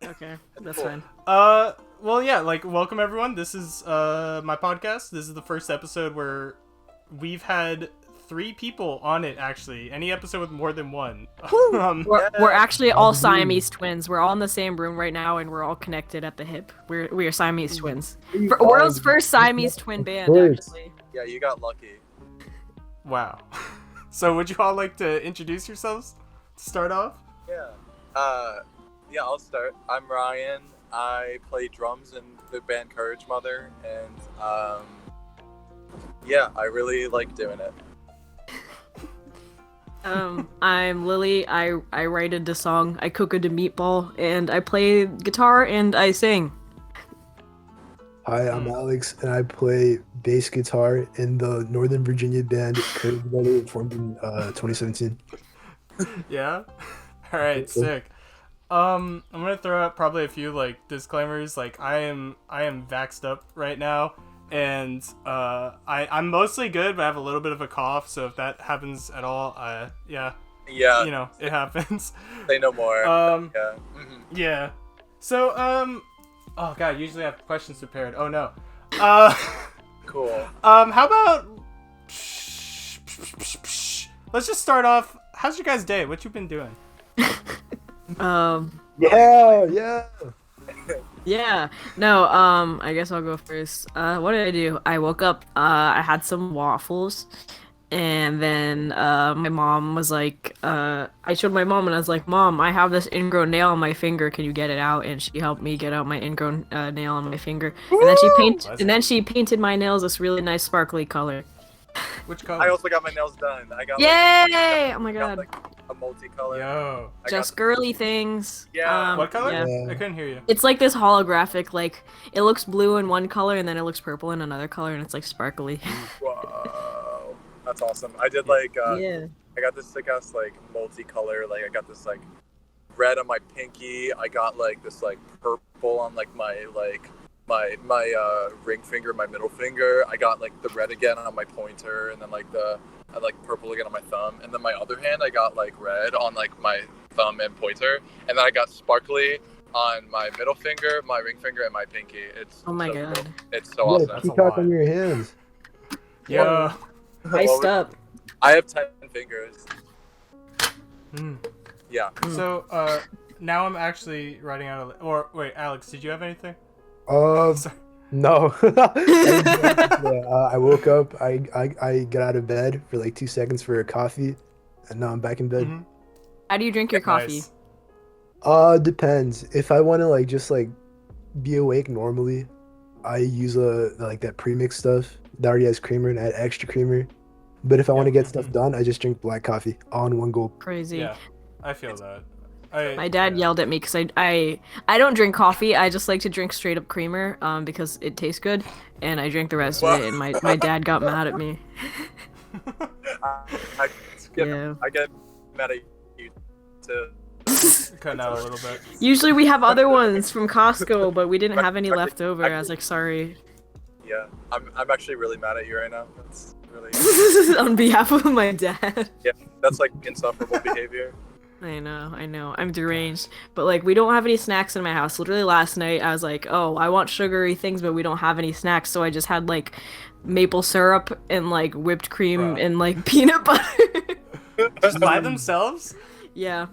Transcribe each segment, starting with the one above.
but Okay, that's Cool. fine. well, yeah, like, welcome everyone. This is my podcast. This is the first episode where we've had 3 people on it. Actually, any episode with more than one. We're actually all Siamese twins. We're all in the same room right now, and we're all connected at the hip. We are Siamese twins. World's first Siamese twin band, actually. Yeah, you got lucky. Wow. So, would you all like to introduce yourselves to start off? Yeah. Yeah, I'll start. I'm Ryan. I play drums in the band Courage Mother, and yeah, I really like doing it. I'm Lily. I write the song. I cook a meatball, and I play guitar and I sing. Hi, I'm Alex, and I play bass guitar in the Northern Virginia band Courage Mother, formed in 2017. Yeah. All right, sick. I'm gonna throw out probably a few like disclaimers. Like I am vaxxed up right now, and I'm mostly good, but I have a little bit of a cough. So if that happens at all, yeah, Yeah, you know, it happens. say no more. Yeah. Mhm. Yeah. So oh god, usually I have questions prepared. Oh no. Cool. How about let's just start off. How's your guys' day? What you been doing? Yeah. Yeah. No, I guess I'll go first. What did I do? I woke up, I had some waffles, and then my mom was like, I showed my mom and I was like, Mom, I have this ingrown nail on my finger, can you get it out? And she helped me get out my ingrown nail on my finger. And then she painted my nails this really nice sparkly color. Which color? I also got my nails done. I got Yay! Oh my I got, god. like, a multicolor. Yo. I Just got, girly things. Yeah. What color? Yeah. I couldn't hear you. It's like this holographic, like, it looks blue in one color and then it looks purple in another color and it's like sparkly. Whoa, that's awesome. I did like Yeah. I got this sick ass like multicolor. Like I got this like red on my pinky. I got like this like purple on like my ring finger, my middle finger. I got like the red again on my pointer, and then like I like purple again on my thumb. And then my other hand, I got like red on like my thumb and pointer, and then I got sparkly on my middle finger, my ring finger, and my pinky. It's Oh my so god. cool. It's so You awesome. got a That's a peacock lot. on your hands. Yo. Iced up. I have 10 fingers. Hmm. Yeah. So, now I'm actually writing out or wait, Alex, did you have anything? Sorry. No. I woke up. I got out of bed for like 2 seconds for a coffee, and now I'm back in bed. Mhm. How do you drink your coffee? Nice. Depends. If I want to like just like be awake normally, I use like that premix stuff that already has creamer and add extra creamer. But if I want to get stuff done, I just drink black coffee all in one gulp. Crazy. Yeah, I feel that. My dad yelled at me because I don't drink coffee. I just like to drink straight up creamer because it tastes good, and I drank the rest of it. And my dad got mad at me. I Yeah. get mad at you too. Cutting out a little bit. Usually we have other ones from Costco, but we didn't have any left over. I was like, sorry. Yeah, I'm actually really mad at you right now. That's really On behalf of my dad. yeah. That's like insufferable behavior. I know. I'm deranged. But like we don't have any snacks in my house. Literally last night I was like, "Oh, I want sugary things, but we don't have any snacks." So I just had like maple syrup and like whipped cream Bruh. and like peanut butter. Just by themselves? Yeah.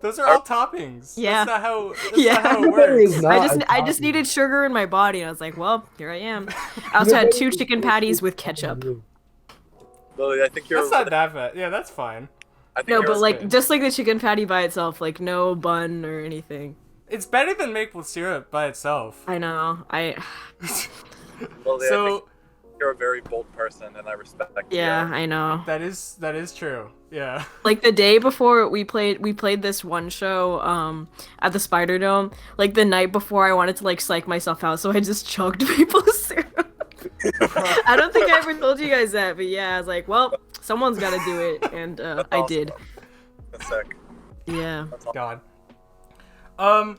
Those are all toppings. Yeah. That's not how, Yeah. not how it That is works. not I just needed sugar in my body and I was like, "Well, here I am." I also had 2 chicken patties with ketchup. Lily, I think you're. That's not that bad. Yeah, that's fine. I think No, you're but like good. just like the chicken patty by itself, like no bun or anything. It's better than maple syrup by itself. I know. Lily, I So think you're a very bold person, and I respect Yeah, you. I know. that is true. Yeah. Like the day before we played this one show at the Spider Dome. Like the night before I wanted to like psych myself out, so I just chugged maple syrup. I don't think I ever told you guys that, but yeah, I was like, well, someone's got to do it, and That's I awesome. did. That's sick. Yeah. That's awesome. God.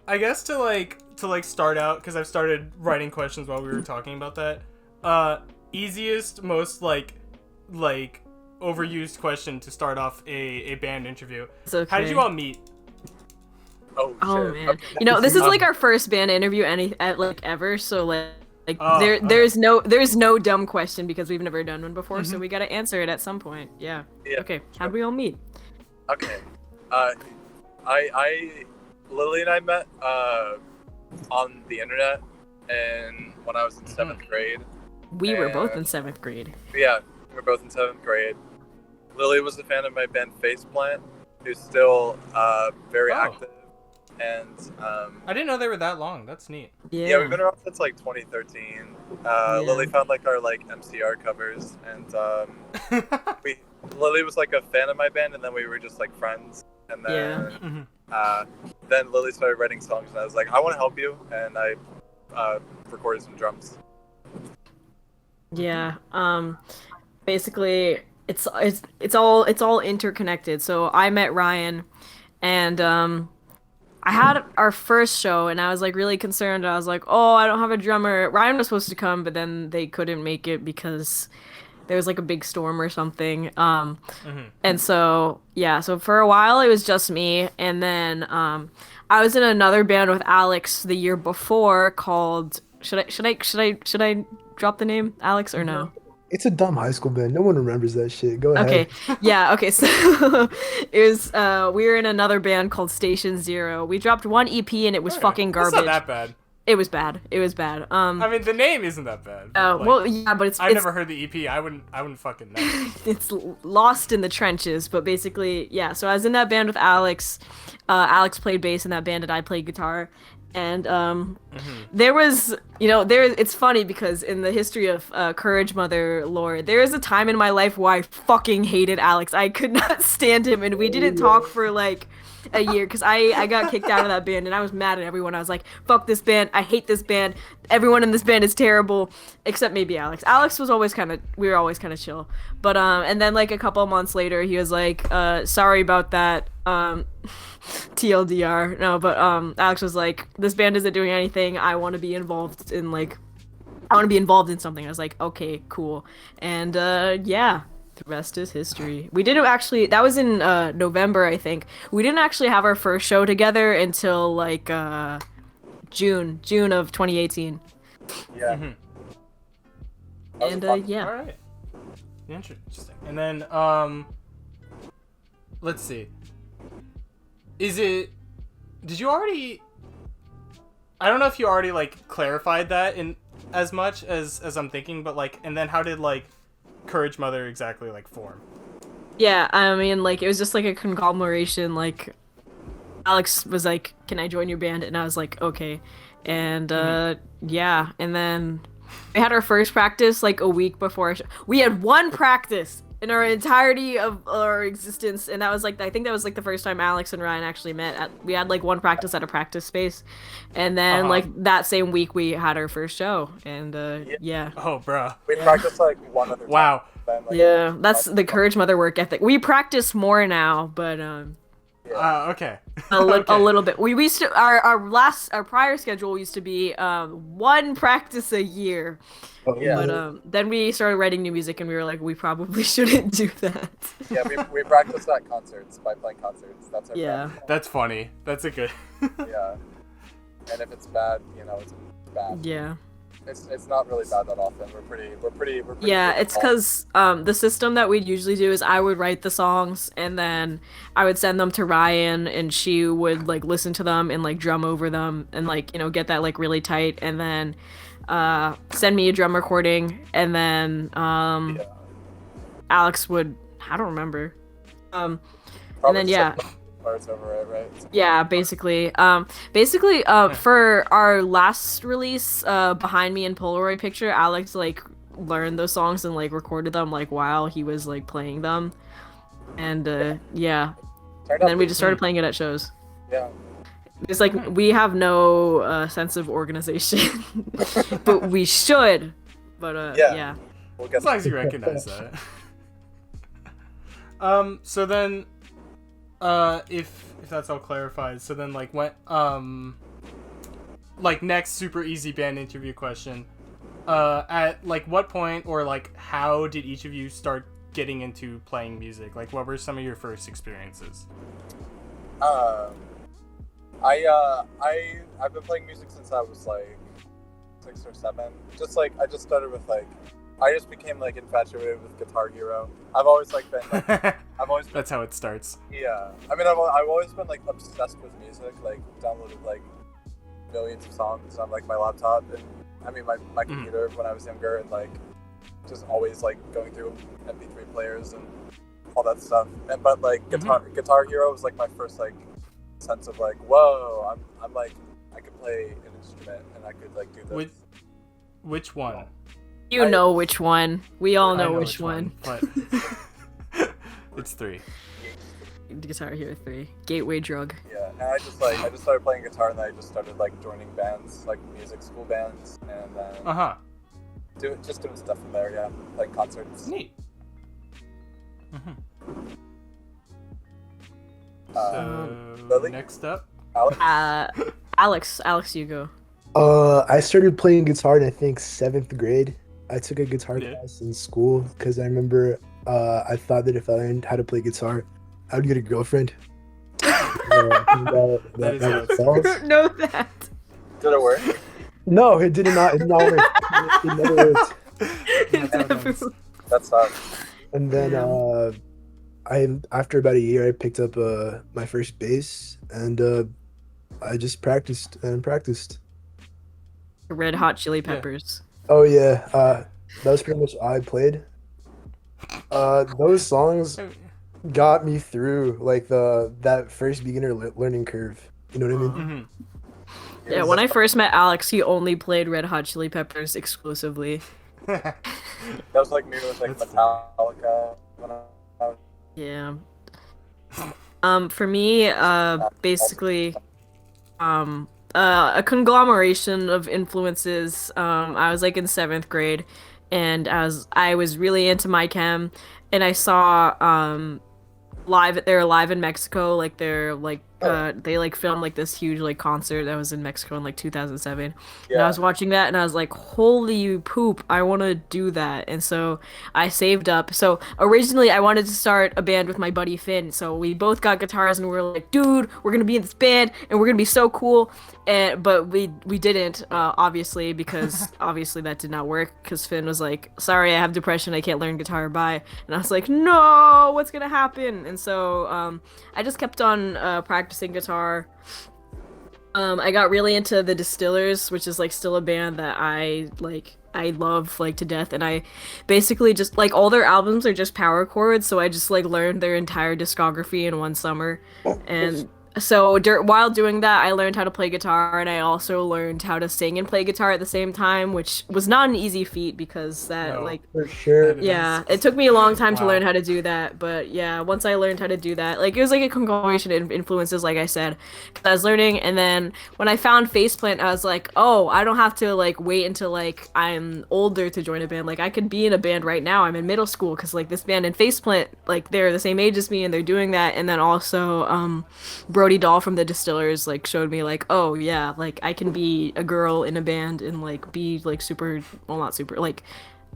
I guess to start out, because I've started writing questions while we were talking about that. Easiest, most like overused question to start off a band interview. It's okay. How did you all meet? Oh, Oh shit. man, Okay. you know, this is like our first band interview like ever, so like Oh, okay. there's no dumb question because we've never done one before, so Mhm. we gotta answer it at some point. Yeah. Yeah. Okay. How'd we all meet? Okay. I Lily and I met on the internet, and when I was in 7th grade. We were both in And- 7th grade. Yeah, we were both in 7th grade. Lily was a fan of my band Faceplant, who's still very Oh. active, and I didn't know they were that long. That's neat. yeah, we've been around since like 2013. Lily found like our like MCR covers, and Lily was like a fan of my band, and then we were just like friends, and then then Lily started writing songs, and I was like, I want to help you, and I recorded some drums. Yeah. Basically it's all interconnected. So I met Ryan and I had our first show and I was like really concerned. I was like, "Oh, I don't have a drummer." Ryan was supposed to come, but then they couldn't make it because there was like a big storm or something. And so, yeah, so for a while it was just me and then I was in another band with Alex the year before called should I drop the name Alex or no? It's a dumb high school band. No one remembers that shit. Go ahead. Okay. Yeah, okay. So it was we were in another band called Station Zero. We dropped one EP and it was Okay. fucking That's garbage. not that bad. It was bad. It was bad. I mean, the name isn't that bad. but, like, well, yeah, but I've never heard the EP. I wouldn't fucking know. it's lost in the trenches, but basically, yeah. So I was in that band with Alex. Alex played bass in that band and I played guitar. And there was, it's funny because in the history of Courage Mother lore, there is a time in my life where I fucking hated Alex. I could not stand him, and we didn't talk for like a year because I got kicked out of that band, and I was mad at everyone. I was like, fuck this band. I hate this band. Everyone in this band is terrible, except maybe Alex. Alex was always we were always kind of chill. But, and then like a couple of months later, he was like, sorry about that. TLDR. No, but Alex was like, this band isn't doing anything. I want to be involved in something. I was like, okay, cool. And yeah, the rest is history. We didn't actually, that was in November, I think. We didn't actually have our first show together until like June of 2018. Yeah. Mhm. That was And fun. yeah. All right. Interesting. And then let's see. Did you already? I don't know if you already like clarified that in as much as I'm thinking, but like, and then how did like Courage Mother exactly like form? Yeah, I mean, like, it was just like a conglomeration. Like, Alex was like, "Can I join your band?" And I was like, "Okay." And yeah, and then we had our first practice like a week before. We had one practice in our entirety of our existence, and that was like, I think that was like the first time Alex and Ryan actually met. We had like one practice at a practice space, and then like that same week we had our first show, and yeah. Oh, bruh. We practiced like one other time. Wow. Then, like, Yeah, that's the Courage Mother work ethic. We practice more now, but Okay. a little bit. We used to our prior schedule used to be one practice a year. Oh, Yeah. But then we started writing new music and we were like, we probably shouldn't do that. Yeah, we practice at concerts by playing concerts. That's our Yeah. practice. That's funny. That's a good. Yeah. And if it's bad, it's bad. Yeah. It's not really bad that often. We're pretty Yeah, good it's at all. because the system that we'd usually do is I would write the songs and then I would send them to Ryan and she would like listen to them and like drum over them and like, get that like really tight and then send me a drum recording and then Yeah. Alex would, I don't remember. And Probably then just, yeah. like, parts over it, right? Yeah, basically. For our last release, Behind Me and Polaroid Picture, Alex like learned those songs and like recorded them like while he was like playing them. And yeah. Turned And out then we just started playing it at shows. Yeah. It's like we have no sense of organization. But we should. But yeah. We'll get As long as you recognize that. So then, if that's all clarified, so then like what, like next super easy band interview question, at like what point or like how did each of you start getting into playing music? Like what were some of your first experiences? I've been playing music since I was like 6 or 7. Just like I just started with like I just became like infatuated with Guitar Hero. I've always like been like I've always been, That's how it starts. yeah. I mean I've always been like obsessed with music. Like downloaded like millions of songs on like my laptop and I mean my computer when I was younger and like just always like going through MP3 players and all that stuff. And but like Guitar Hero was like my first like sense of like whoa I'm like I could play an instrument and I could like do this. Which one? You know which one. We all I know which one. But it's 3. Guitar Hero 3. Gateway drug. Yeah, and I just started playing guitar and then I just started like joining bands, like music school bands, and then just doing stuff from there. Yeah, like concerts. Neat. Lily? Next up, Alex? Alex, you go. I started playing guitar in I think 7th grade. I took a guitar Yeah. class in school because I remember I thought that if I learned how to play guitar, I would get a girlfriend. That is how it false. Know that. Did it work? No, it did not. It did not work. It never worked. That sucks. And then after about a year, I picked up my first bass, and I just practiced and practiced. Red Hot Chili Peppers. Oh yeah, that was pretty much all I played. Those songs got me through like that first beginner learning curve. You know what I mean? Yeah, when I first met Alex, he only played Red Hot Chili Peppers exclusively. That was like me with like Metallica. When I was... Yeah. For me, basically, a conglomeration of influences. I was like in 7th grade, and I was really into my chem, and I saw they're live in Mexico, like they're like they like filmed like this huge like concert that was in Mexico in like 2007. And I was watching that and I was like, holy poop, I want to do that. And so I saved up. So originally I wanted to start a band with my buddy Finn, so we both got guitars and we were like, dude, we're gonna be in this band and we're gonna be so cool. But we didn't, obviously, because obviously that did not work, because Finn was like, sorry, I have depression, I can't learn guitar, bye. And I was like, no, what's gonna happen? And so I just kept on practicing guitar. I got really into the Distillers, which is like still a band that I love like to death, and I basically just like all their albums are just power chords, so I just like learned their entire discography in one summer. And so while doing that, I learned how to play guitar, and I also learned how to sing and play guitar at the same time, which was not an easy feat because For sure. yeah, it took me a long time to learn how to do that, but yeah, once I learned how to do that, like, it was like a conglomeration of influences, like I said, because I was learning, and then when I found Faceplant, I was like, oh, I don't have to, like, wait until, like, I'm older to join a band, like, I could be in a band right now, I'm in middle school, because, like, this band and Faceplant, like, they're the same age as me, and they're doing that, and then also, Brody Dahl from the Distillers, like, showed me, like, oh, yeah, like, I can be a girl in a band and, like, be, like, super, well, not super, like,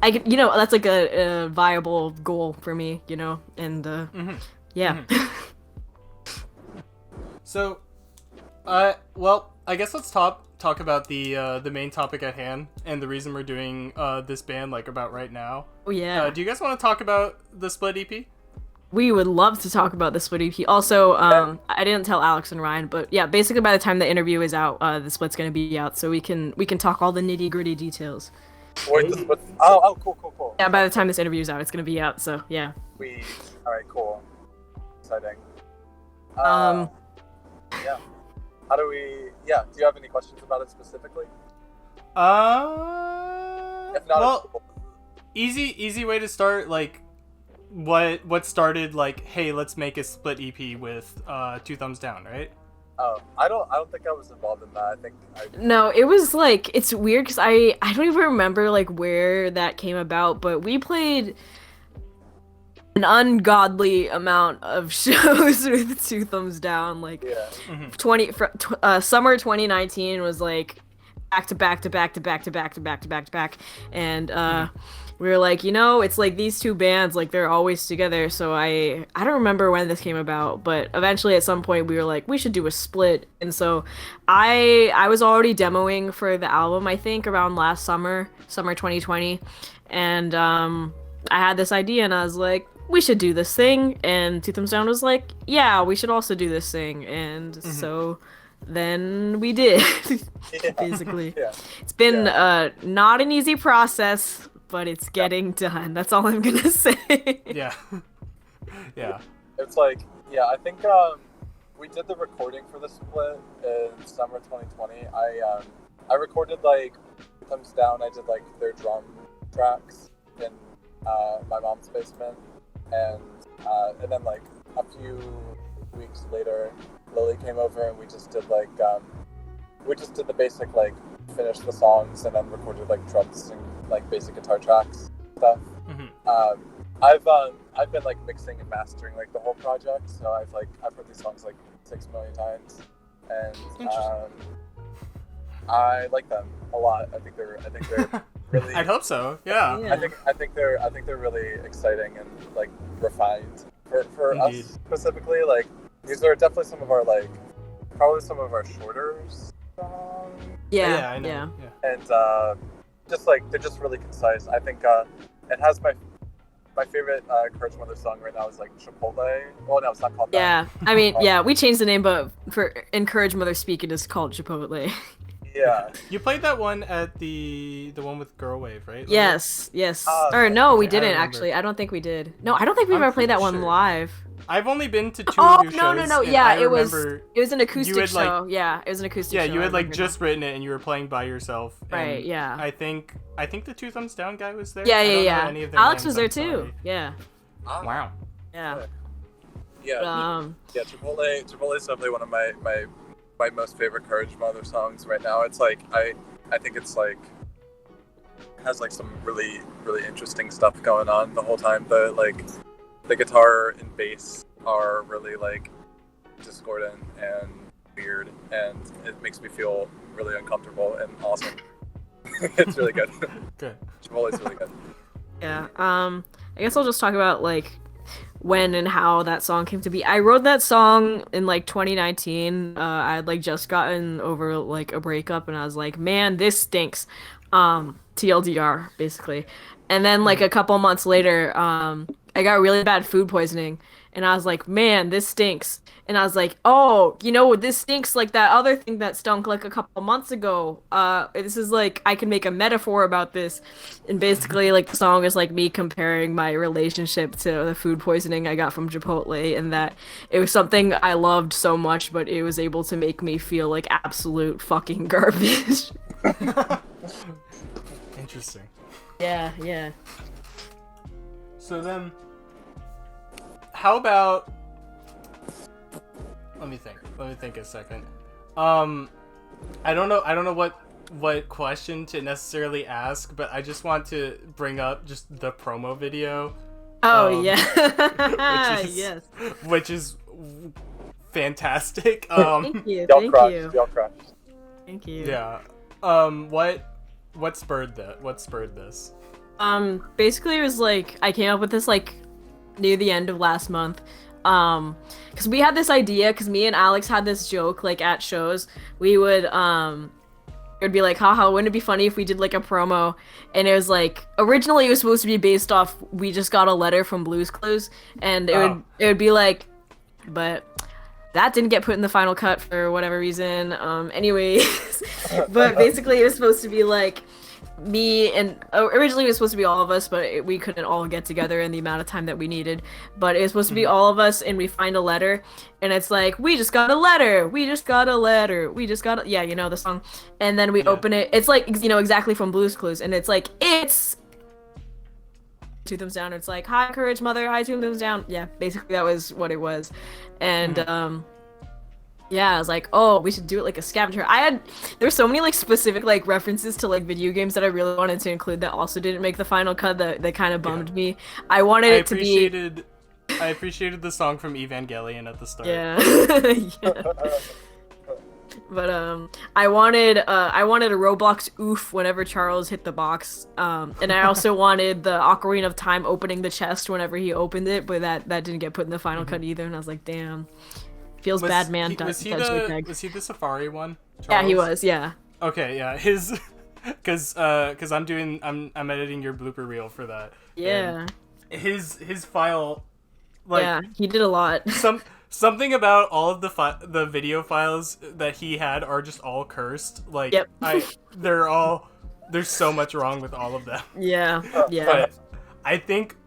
I could, that's like a viable goal for me, and yeah. So, well, I guess let's talk about the main topic at hand and the reason we're doing this band like about right now. Oh yeah. Do you guys want to talk about the split EP? We would love to talk about the split EP. Also, I didn't tell Alex and Ryan, but yeah, basically by the time the interview is out, the split's gonna be out, so we can talk all the nitty gritty details. Wait, the split. Oh, cool. Yeah, by the time this interview is out, it's gonna be out. So yeah. Alright, cool. Exciting. Um. Yeah. How do we? Yeah. Do you have any questions about it specifically? If not, well, it's cool. easy way to start. Like, what started like, hey, let's make a split EP with Two Thumbs Down, right? Oh, I don't think I was involved in that. I think No, it was like, it's weird because I don't even remember like where that came about, but we played an ungodly amount of shows with Two Thumbs Down. Like, yeah. summer 2019 was like back to back to back to back to back to back to back to back, and we were like, it's like these two bands, like they're always together. So I don't remember when this came about, but eventually at some point we were like, we should do a split. And so I was already demoing for the album, I think around last summer 2020, and I had this idea and I was like, we should do this thing, and Two Thumbs Down was like, yeah, we should also do this thing, and so then we did. Basically. Yeah. It's been not an easy process, but it's getting done. That's all I'm gonna say. Yeah. Yeah. It's like, yeah, I think we did the recording for the split in summer 2020. I recorded like Thumbs Down. I did like their drum tracks in my mom's basement, and then like a few weeks later, Lily came over and we just did like the basic like finish the songs and then recorded like drums and like basic guitar tracks stuff. I've been like mixing and mastering like the whole project, so I've heard these songs like 6 million times, and I like them a lot. I think they're really. I'd hope so. Yeah. I think they're really exciting and like refined for us specifically. Like these are definitely some of our like probably some of our shorter songs. Yeah, I know. Yeah. And just like they're just really concise. I think it has my favorite Courage Mother song right now is like Chipotle. Well, no, it's not called that. Yeah, I mean, yeah, we changed the name, but for Encourage Mother Speak, it is called Chipotle. Yeah. You played that one at the one with Girl Wave, right? Yes. Or no, we didn't remember. actually. I don't think we did. No, I don't think we ever played that one live. I've only been to two of your shows. No. and Yeah, I it was remember an acoustic had, like- show. Yeah, it was an acoustic show. Yeah, you I had like remember just written it and you were playing by yourself. Right, and yeah. I think the Two Thumbs Down guy was there. Yeah, I don't know yeah. any of their Alex names, was there I'm too. sorry. Yeah. Wow. Yeah. Yeah. Yeah, Chipotle is definitely one of my most favorite Courage Mother songs right now. It's like I think it's like has like some really interesting stuff going on the whole time. The guitar and bass are really like discordant and weird, and it makes me feel really uncomfortable and awesome. It's really good. Good. Chipotle's really good. Yeah. I guess I'll just talk about like when and how that song came to be. I wrote that song in like 2019. I had like just gotten over like a breakup, and I was like, man, this stinks. TLDR basically. And then like a couple months later, I got really bad food poisoning, and I was like, man, this stinks. And I was like, oh, this stinks like that other thing that stunk like a couple months ago. This is like, I can make a metaphor about this. And basically, like, the song is like me comparing my relationship to the food poisoning I got from Chipotle, and that it was something I loved so much, but it was able to make me feel like absolute fucking garbage. Interesting. Yeah. So then, how about? Let me think a second. I don't know what question to necessarily ask, but I just want to bring up just the promo video. Oh yeah. Yes. Which is fantastic. Thank you. Y'all crushed. Thank you. Yeah. What spurred that? What spurred this? Basically it was like I came up with this like near the end of last month. Because we had this idea, because me and Alex had this joke like at shows. We would it would be like, haha, wouldn't it be funny if we did like a promo? And it was like, originally it was supposed to be based off We Just Got a Letter from Blue's Clues, and it would be like, but that didn't get put in the final cut for whatever reason. Anyways, but basically it was supposed to be like me and originally it was supposed to be all of us, but we couldn't all get together in the amount of time that we needed. But it was supposed to be all of us, and we find a letter, and it's like, we just got a letter, we just got a letter, we just got a... yeah, the song. And then we open it, it's like, exactly from Blue's Clues, and it's like, it's Two Thumbs Down. It's like, hi Courage Mother, hi Two Thumbs Down. Yeah, basically that was what it was. And yeah, I was like, oh, we should do it like a scavenger. There's so many like specific like references to like video games that I really wanted to include that also didn't make the final cut that kind of bummed me. I wanted it to be... I appreciated the song from Evangelion at the start. Yeah. But I wanted a Roblox oof whenever Charles hit the box. And I also wanted the Ocarina of Time opening the chest whenever he opened it, but that didn't get put in the final cut either. And I was like, damn, feels bad, man. Was he the Safari one? Yeah, he Charles? was. Yeah. Okay, yeah, his, cause I'm editing your blooper reel for that. Yeah. And his file, like, yeah, he did a lot. Something about all of the video files that he had are just all cursed. Like, Yep. there's so much wrong with all of them. Yeah. Yeah. But I think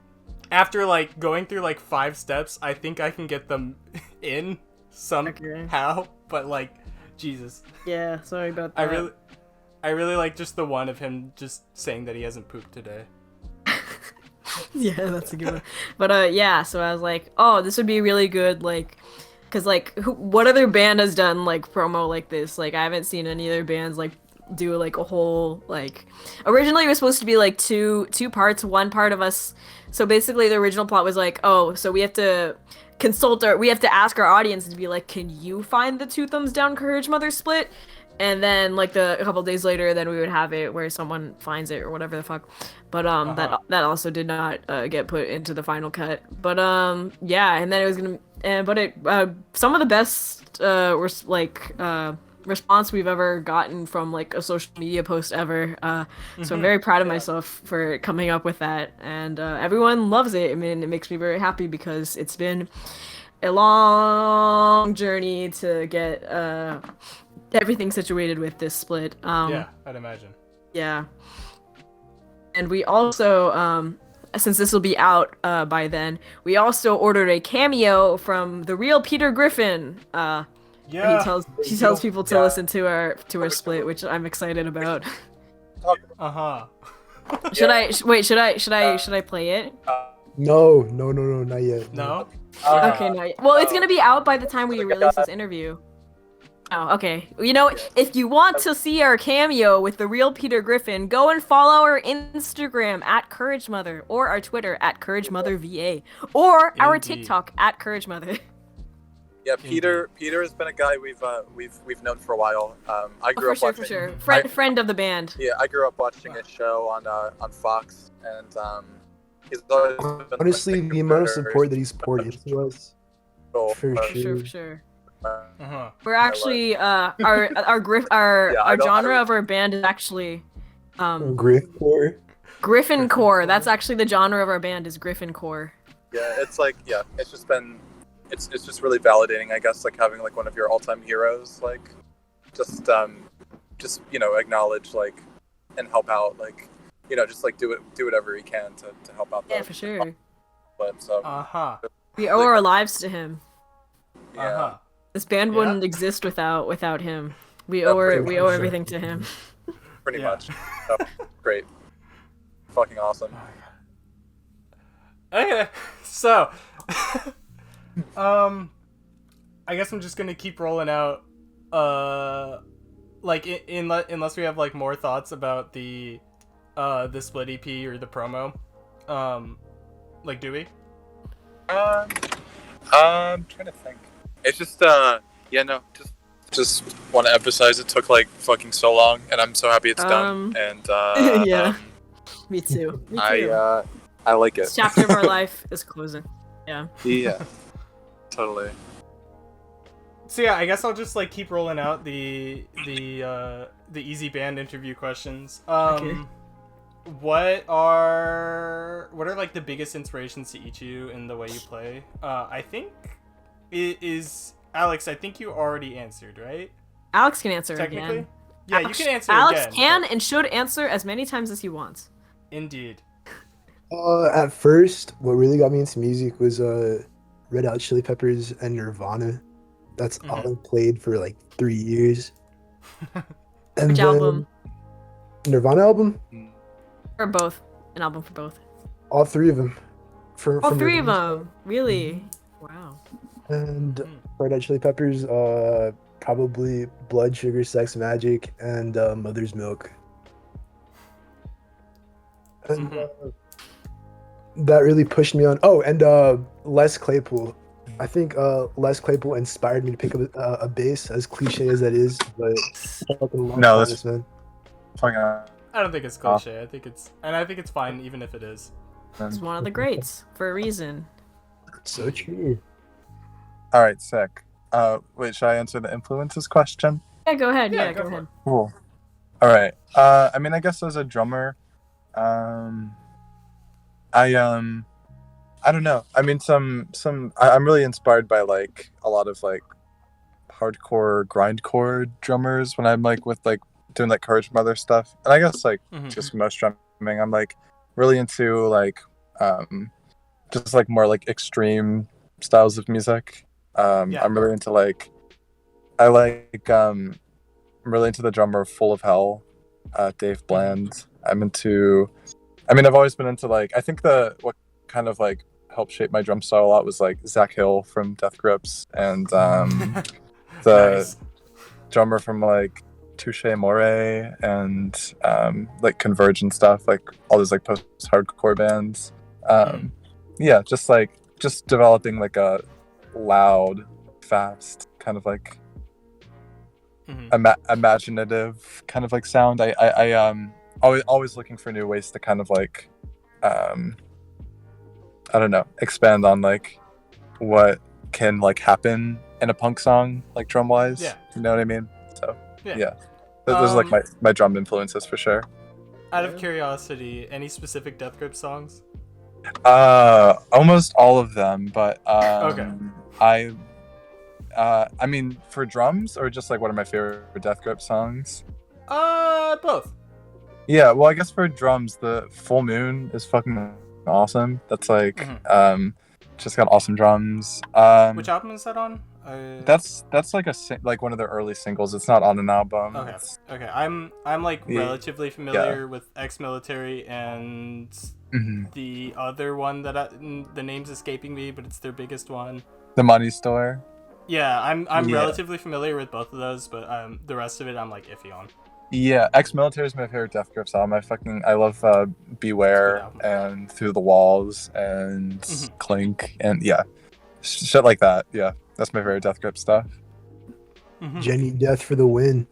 after like going through like 5 steps, I think I can get them in somehow. But like, Jesus. Yeah. Sorry about that. I really like just the one of him just saying that he hasn't pooped today. Yeah, that's a good one. But yeah, so I was like, oh, this would be really good, like, cause like, what other band has done like promo like this? Like, I haven't seen any other bands like do like a whole like. Originally, it was supposed to be like two parts. One part of us. So basically, the original plot was like, oh, so we have to we have to ask our audience to be like, can you find the Two Thumbs Down Courage Mother split? And then like a couple days later, then we would have it where someone finds it or whatever the fuck. But that also did not get put into the final cut. But yeah, and then it was gonna. But it some of the best response we've ever gotten from like a social media post ever. So I'm very proud of myself for coming up with that, and everyone loves it. I mean, it makes me very happy because it's been a long journey to get everything situated with this split. Yeah, I'd imagine. Yeah. And we also, since this will be out by then, we also ordered a cameo from the real Peter Griffin. Yeah. He tells people to listen to our split, which I'm excited about. Should I play it? No, not yet. No? Okay, not yet. Well, it's gonna be out by the time we release this interview. Oh, okay. You know, if you want to see our cameo with the real Peter Griffin, go and follow our Instagram at Courage Mother, or our Twitter at Courage Mother VA, or our TikTok at Courage Mother. Yeah, Peter has been a guy we've known for a while. I grew up watching. For sure. Friend of the band. Yeah, I grew up watching his show on Fox, and he's always been, honestly the amount of support that he's poured into us. For sure. Uh-huh. We're actually our genre of our band is actually Griffcore. Griffin Core. That's actually the genre of our band is Griffin Core. Yeah, it's like it's just been it's just really validating, I guess, like having like one of your all-time heroes like just acknowledge like and help out, like just like do whatever he can to help out. Yeah, for sure. So we owe our lives to him. Yeah. This band wouldn't exist without him. We owe everything to him. Pretty much. Oh, great. Fucking awesome. Okay, so I guess I'm just gonna keep rolling out. Like unless we have like more thoughts about the split EP or the promo. Like, do we? I'm trying to think. It's just just want to emphasize it took like fucking so long, and I'm so happy it's done. And yeah, me too. I like it. This chapter of our life is closing. Yeah. Yeah. Totally. So yeah, I guess I'll just like keep rolling out the easy band interview questions. Okay. What are like the biggest inspirations to each of you in the way you play? I think it is Alex. I think you already answered, right? Alex can answer technically. Again. Yeah, you can answer Alex again. can and should answer as many times as he wants. Indeed. At first, what really got me into music was Red Hot Chili Peppers and Nirvana. That's all I played for like 3 years. And Which album? Nirvana album? Or both? An album for both? All 3 of them. All 3 of them? Really? Wow. And Red Hot Chili Peppers, probably Blood, Sugar, Sex, Magic, and Mother's Milk. And that really pushed me on. Oh, and Les Claypool. I think Les Claypool inspired me to pick up a bass, as cliche as that is, but I fucking love No, Thomas, that's man. fucking I don't think it's cliche. I think it's fine even if it is. He's one of the greats for a reason. So true. All right, sick. Wait, should I answer the influences question? Yeah, go ahead. Yeah, Yeah, go go for ahead. Cool. All right. I mean, I guess as a drummer, um, I don't know. I mean, I'm really inspired by like a lot of like hardcore grindcore drummers when I'm like with like doing like Courage Mother stuff, and I guess like Mhm. just most drumming, I'm like really into like just like more like extreme styles of music. Yeah. I'm really into like I like I'm really into the drummer Full of Hell, Dave Bland. I'm into. I mean, I've always been into like. I think the what kind of like helped shape my drum style a lot was like Zach Hill from Death Grips and the Nice. drummer from like Touche Amore and like Converge and stuff. Like all those like post hardcore bands. Yeah, just developing like a loud, fast kind of like imaginative kind of like sound. I always looking for new ways to kind of like I don't know, expand on like what can like happen in a punk song like drum wise. Yeah. You know what I mean? So Yeah. those are like my drum influences for sure. Out of curiosity, any specific Death Grip songs? Almost all of them, but Okay. I mean, for drums or just like one of my favorite Death Grip songs. Both. Yeah, well, I guess for drums, the Full Moon is fucking awesome. That's like, just got awesome drums. Which album is that on? That's like like one of their early singles. It's not on an album. Okay. Okay. I'm like relatively familiar with Ex-Military and the other one that the name's escaping me, but it's their biggest one. The Money Store. Yeah, I'm relatively familiar with both of those, but the rest of it I'm like iffy on. Yeah, Ex-Military is my favorite Death Grips album. I love Beware and Through the Walls and Clink and shit like that. Yeah, that's my favorite Death Grip stuff. Jenny Death for the win.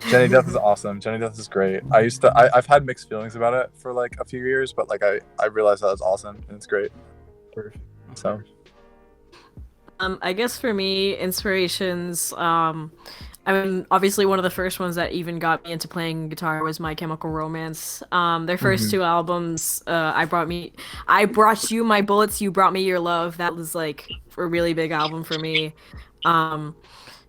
Jenny Death is awesome. Jenny Death is great. I've had mixed feelings about it for like a few years, but like I realized that it's awesome and it's great. Perfect. So I guess for me, inspirations, I mean, obviously one of the first ones that even got me into playing guitar was My Chemical Romance. Their first two albums, I Brought You My Bullets, You Brought Me Your Love. That was like a really big album for me.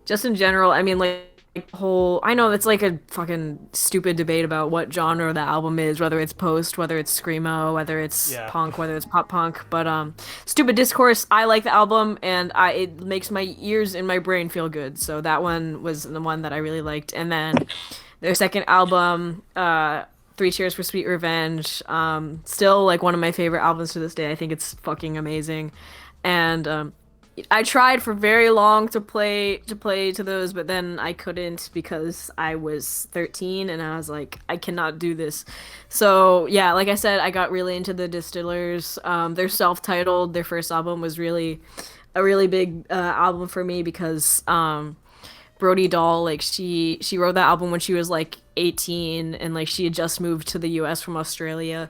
Just in general, I mean, like I know it's like a fucking stupid debate about what genre the album is, whether it's post, whether it's screamo, whether it's punk, whether it's pop punk, but stupid discourse. I like the album and it makes my ears and my brain feel good, so that one was the one that I really liked. And then their second album, Three Cheers for Sweet Revenge, still like one of my favorite albums to this day. I think it's fucking amazing. And I tried for very long to play to those, but then I couldn't because I was 13 and I was like, I cannot do this. So yeah, like I said, I got really into the Distillers. They're self-titled. Their first album was really a really big album for me because Brody Dahl, like she wrote that album when she was like 18 and like she had just moved to the US from Australia.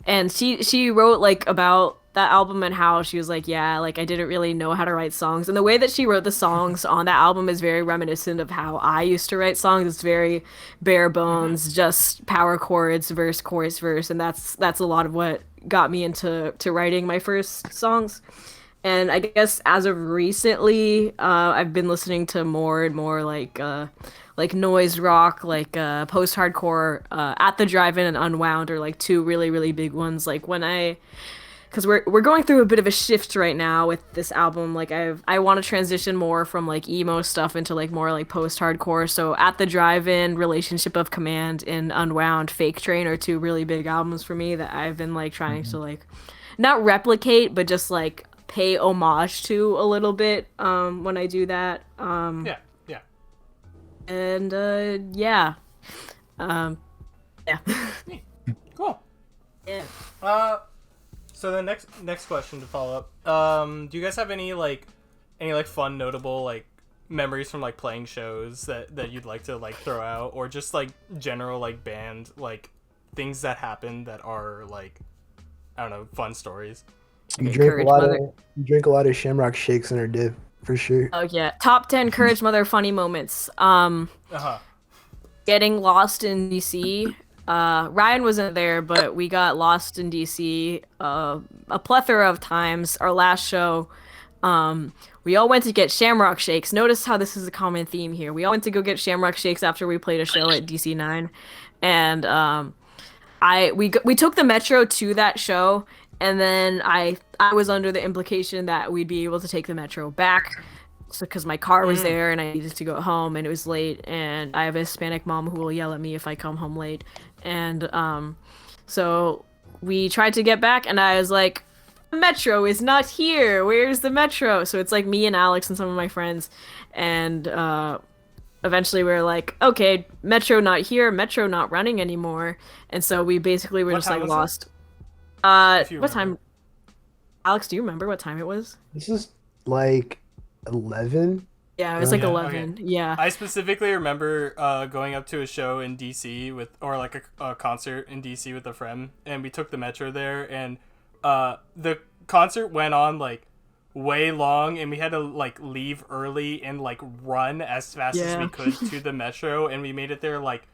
And she wrote like about that album and how she was like, yeah, like I didn't really know how to write songs. And the way that she wrote the songs on that album is very reminiscent of how I used to write songs. It's very bare bones, just power chords, verse, chorus, verse, and that's a lot of what got me into writing my first songs. And I guess as of recently, I've been listening to more and more like noise rock, like post-hardcore. At the Drive-In and Unwound are like two really, really big ones. Like because we're going through a bit of a shift right now with this album. Like I want to transition more from like emo stuff into like more like post-hardcore. So At the Drive-In, Relationship of Command, and Unwound, Fake Train are two really big albums for me that I've been like trying to like not replicate, but just like pay homage to a little bit when I do that. Yeah. And yeah. Cool. Yeah. So the next question to follow up. Do you guys have any like any like fun, notable like memories from like playing shows that you'd like to like throw out, or just like general like band like things that happen that are like, I don't know, fun stories. You Okay, drink a Courage lot Mother. of you drink a lot of Shamrock shakes in our dip for sure. Oh yeah, top 10 Courage Mother funny moments. Uh-huh. Getting lost in DC. Ryan wasn't there, but we got lost in DC a plethora of times. Our last show, we all went to get Shamrock Shakes. Notice how this is a common theme here. We all went to go get Shamrock Shakes after we played a show at DC9, and we took the metro to that show, and then I was under the implication that we'd be able to take the metro back, so because my car was there and I needed to go home and it was late, and I have a Hispanic mom who will yell at me if I come home late, and so we tried to get back, and I was like, the metro is not here. Where's the metro? So it's like me and Alex and some of my friends, and eventually we were like, okay, metro not here, metro not running anymore, and so we basically were What just time like was lost. If you What remember. time? Alex, do you remember what time it was? This is like 11. Yeah, it was like Yeah, 11. Yeah. I specifically remember going up to a show in DC with, or like a concert in DC with a friend, and we took the metro there, and the concert went on like way long, and we had to like leave early and like run as fast as we Yeah. could to the metro, and we made it there like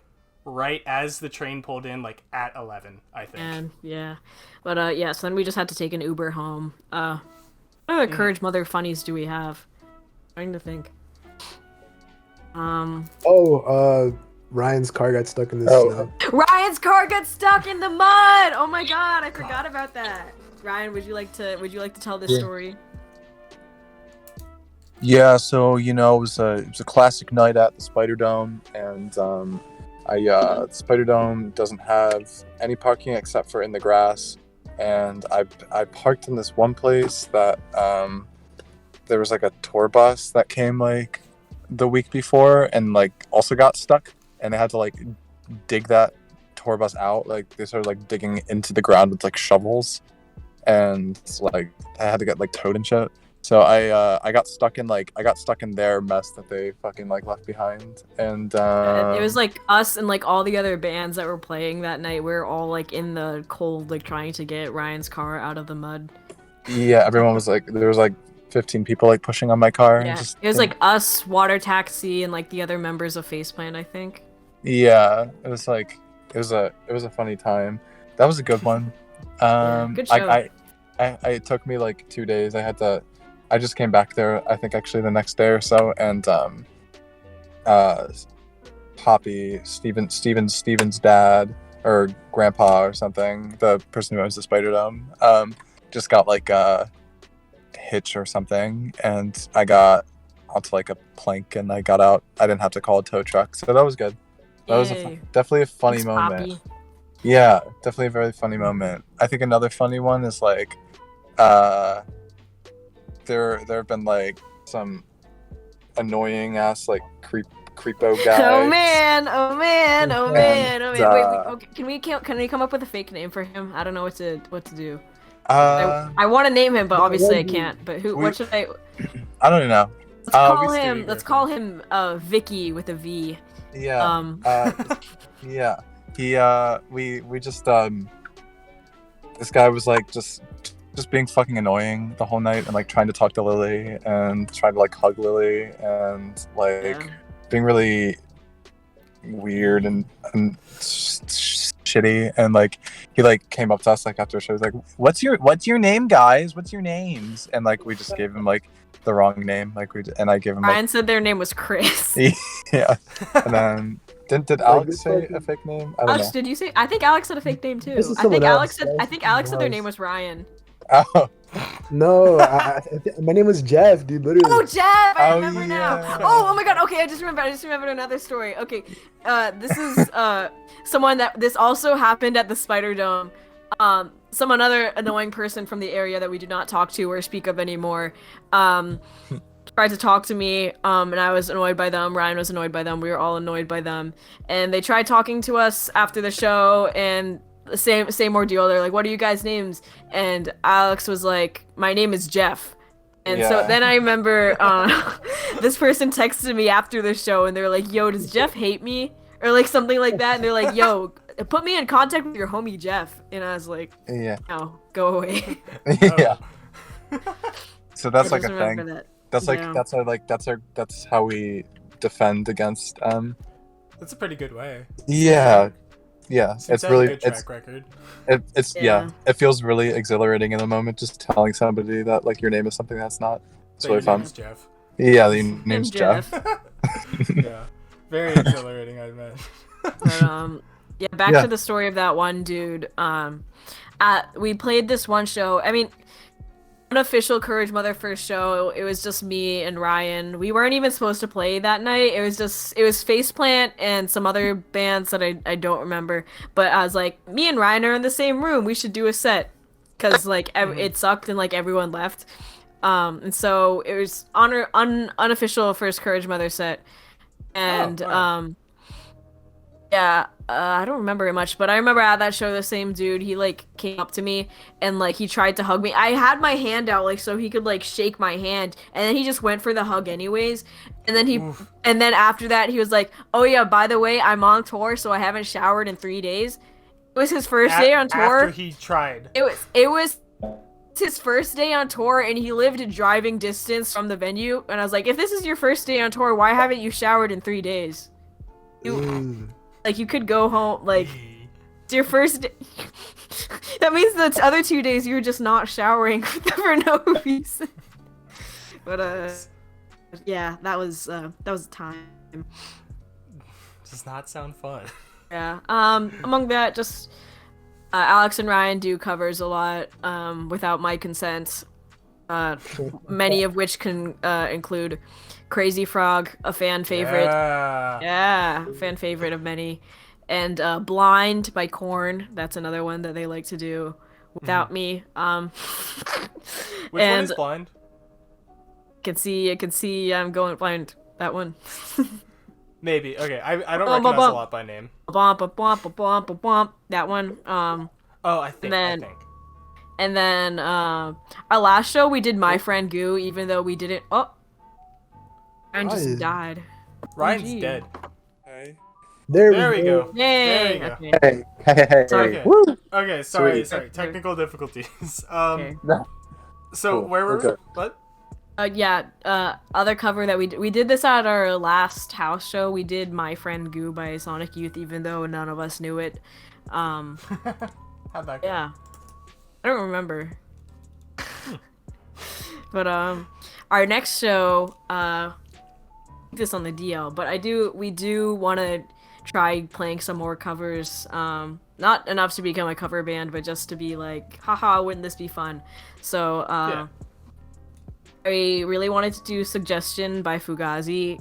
right as the train pulled in, like at 11, I think. And yeah. But yeah, so then we just had to take an Uber home. What other Courage Mother funnies do we have? Trying to think. Ryan's car got stuck in the Oh. snow. Ryan's car got stuck in the mud. Oh my god, I forgot about that. Ryan, would you like to tell this Yeah. story? Yeah, so it was a classic night at the Spider Dome, and the Spider Dome doesn't have any parking except for in the grass, and I parked in this one place that there was like a tour bus that came like the week before and like also got stuck, and they had to like dig that tour bus out. Like they started like digging into the ground with like shovels, and like I had to get like towed and shit. So I got stuck in their mess that they fucking like left behind, and It was like us and like all the other bands that were playing that night. We were all like in the cold, like trying to get Ryan's car out of the mud. yeah, everyone was like, there was like 15 people like pushing on my car. Yeah, Just, it was like us, Water Taxi, and like the other members of Faceplant, I think. yeah, it was like it was a funny time. That was a good one. Good show. It took me like 2 days. I just came back there, I think actually the next day or so, and Poppy, Steven's dad or grandpa or something, the person who owns the Spider Dome, just got like a hitch or something, and I got onto like a plank and I got out. I didn't have to call a tow truck, so that was good. That was Yay. definitely a funny Thanks, moment. Poppy. Yeah, definitely a very funny moment. I think another funny one is like, there have been like some annoying ass like creepo guys. Oh man! Oh man! Oh man! Oh man! And, Wait, okay, can we come up with a fake name for him? I don't know what to do. Uh, I want to name him, but obviously I we- can't. But who? we- What should I? I don't even know. Let's call we- him. Let's call him Vicky with a V. Yeah. Yeah. We just this guy was like just being fucking annoying the whole night and like trying to talk to Lily and trying to like hug Lily and like Yeah. being really weird and shitty, and like he like came up to us like after a show, he was like, what's your name, guys, what's your names? And like we just gave him like the wrong name, like and I gave him like Ryan said their name was Chris. yeah, and then did Alex say a fake name? I don't Alex, did you say? I think Alex said a fake name too. This is I think someone Alex else, said. guys. I think Alex said their Someone name else. was Ryan. know. Oh, No, my name was Jeff, dude. Literally. Oh, Jeff! I Oh, remember now. yeah. Oh my God. Okay, I just remembered another story. Okay, this is someone that this also happened at the Spider Dome. Some another annoying person from the area that we do not talk to or speak of anymore. Tried to talk to me, and I was annoyed by them. Ryan was annoyed by them. We were all annoyed by them, and they tried talking to us after the show, and the same ordeal. They're like, "What are you guys' names?" And Alex was like, "My name is Jeff." And so then I remember this person texted me after the show, and they're like, "Yo, does Jeff hate me?" Or like something like that. And they're like, "Yo, put me in contact with your homie Jeff." And I was like, Yeah. "No, go away." Yeah. So that's I like just a remember thing. that. That's like Yeah. that's how we defend against That's a pretty good way. yeah. Seems It's to have a really good track record. it's Yeah. it feels really exhilarating in the moment just telling somebody that like your name is something that's not. It's So really your fun. name is Jeff. Yeah, the name's Jeff. Yeah, very exhilarating, I imagine. But, yeah, back Yeah. to the story of that one dude. We played this one show. I mean, unofficial Courage Mother first show. It was just me and Ryan. We weren't even supposed to play that night. It was Faceplant and some other bands that I don't remember. But I was like, me and Ryan are in the same room. We should do a set, cause like it sucked and like everyone left. And so it was unofficial first Courage Mother set, and wow. yeah, I don't remember it much, but I remember at that show the same dude, he like came up to me and like he tried to hug me. I had my hand out like so he could like shake my hand, and then he just went for the hug anyways. And then and then after that he was like, "Oh yeah, by the way, I'm on tour, so I haven't showered in 3 days." It was his first day on tour. After he tried. It was his first day on tour, and he lived in driving distance from the venue. And I was like, if this is your first day on tour, why haven't you showered in 3 days? Like, you could go home, like, it's your first day. That means the other 2 days you were just not showering for no reason. But, yeah, that was a time. Does not sound fun. Yeah, among that, just, Alex and Ryan do covers a lot, without my consent. Many of which can, include Crazy Frog, a fan favorite. Yeah, fan favorite of many. And Blind by Korn, that's another one that they like to do without me. Which one is Blind? I can see I'm going blind. That one. Maybe. Okay, I don't recognize a lot by name. That one. Oh, I think. And then our last show we did My Friend Goo, even though we didn't. Oh, Ryan just died. Ryan's dead. Hey. There we go. Yay! There you go. Okay. Hey. Okay. Woo! Okay, sorry. Sweet. Technical difficulties. Okay. So Cool. where were We're we? What? Other cover that we did this at our last house show. We did My Friend Goo by Sonic Youth, even though none of us knew it. How'd that go? Yeah. I don't remember. But our next show, this on the DL, but we do want to try playing some more covers. Not enough to become a cover band, but just to be like, haha, wouldn't this be fun? So Yeah. I really wanted to do Suggestion by Fugazi.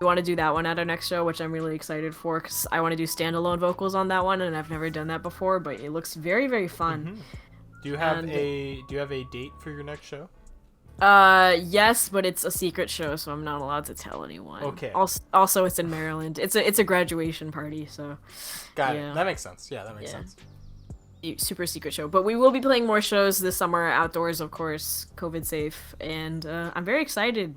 We want to do that one at our next show, which I'm really excited for, because I want to do standalone vocals on that one, and I've never done that before, but it looks very, very fun. Mm-hmm. Do you have a date for your next show? Yes, but it's a secret show, so I'm not allowed to tell anyone. Okay. Also, it's in Maryland. It's a graduation party, so. Got Yeah. it. That makes sense. Yeah, that makes Yeah. sense. Super secret show, but we will be playing more shows this summer outdoors, of course, COVID safe, and I'm very excited.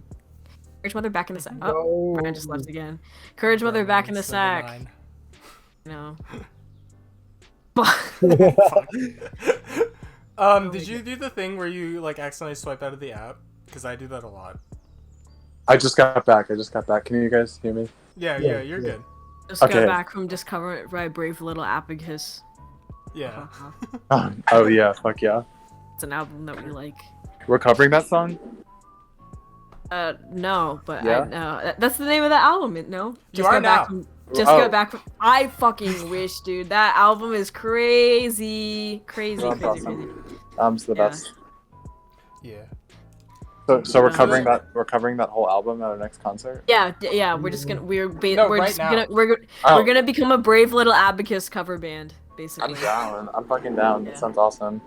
Courage Mother back in the sack. Oh, Brian just left again. Courage Mother back in the sack. No. Did you do the thing where you like accidentally swipe out of the app? Because I do that a lot. I just got back. Can you guys hear me? Yeah, Yeah, you're yeah. good. Just Okay. got back from Discover by Brave Little Apicus. Yeah. Oh yeah, fuck yeah. It's an album that we like. We're covering that song? No, but Yeah? I know that's the name of the album. No, You are now. Got back from. I fucking wish, dude. That album is crazy. Well, that's awesome. It's the Yeah. best. Yeah. So we're Yeah. covering that. We're covering that whole album at our next concert. Yeah. We're just gonna we're right just now. gonna we're Oh. gonna become a Brave Little Abacus cover band, basically. I'm down. I'm fucking down. Yeah. That sounds awesome.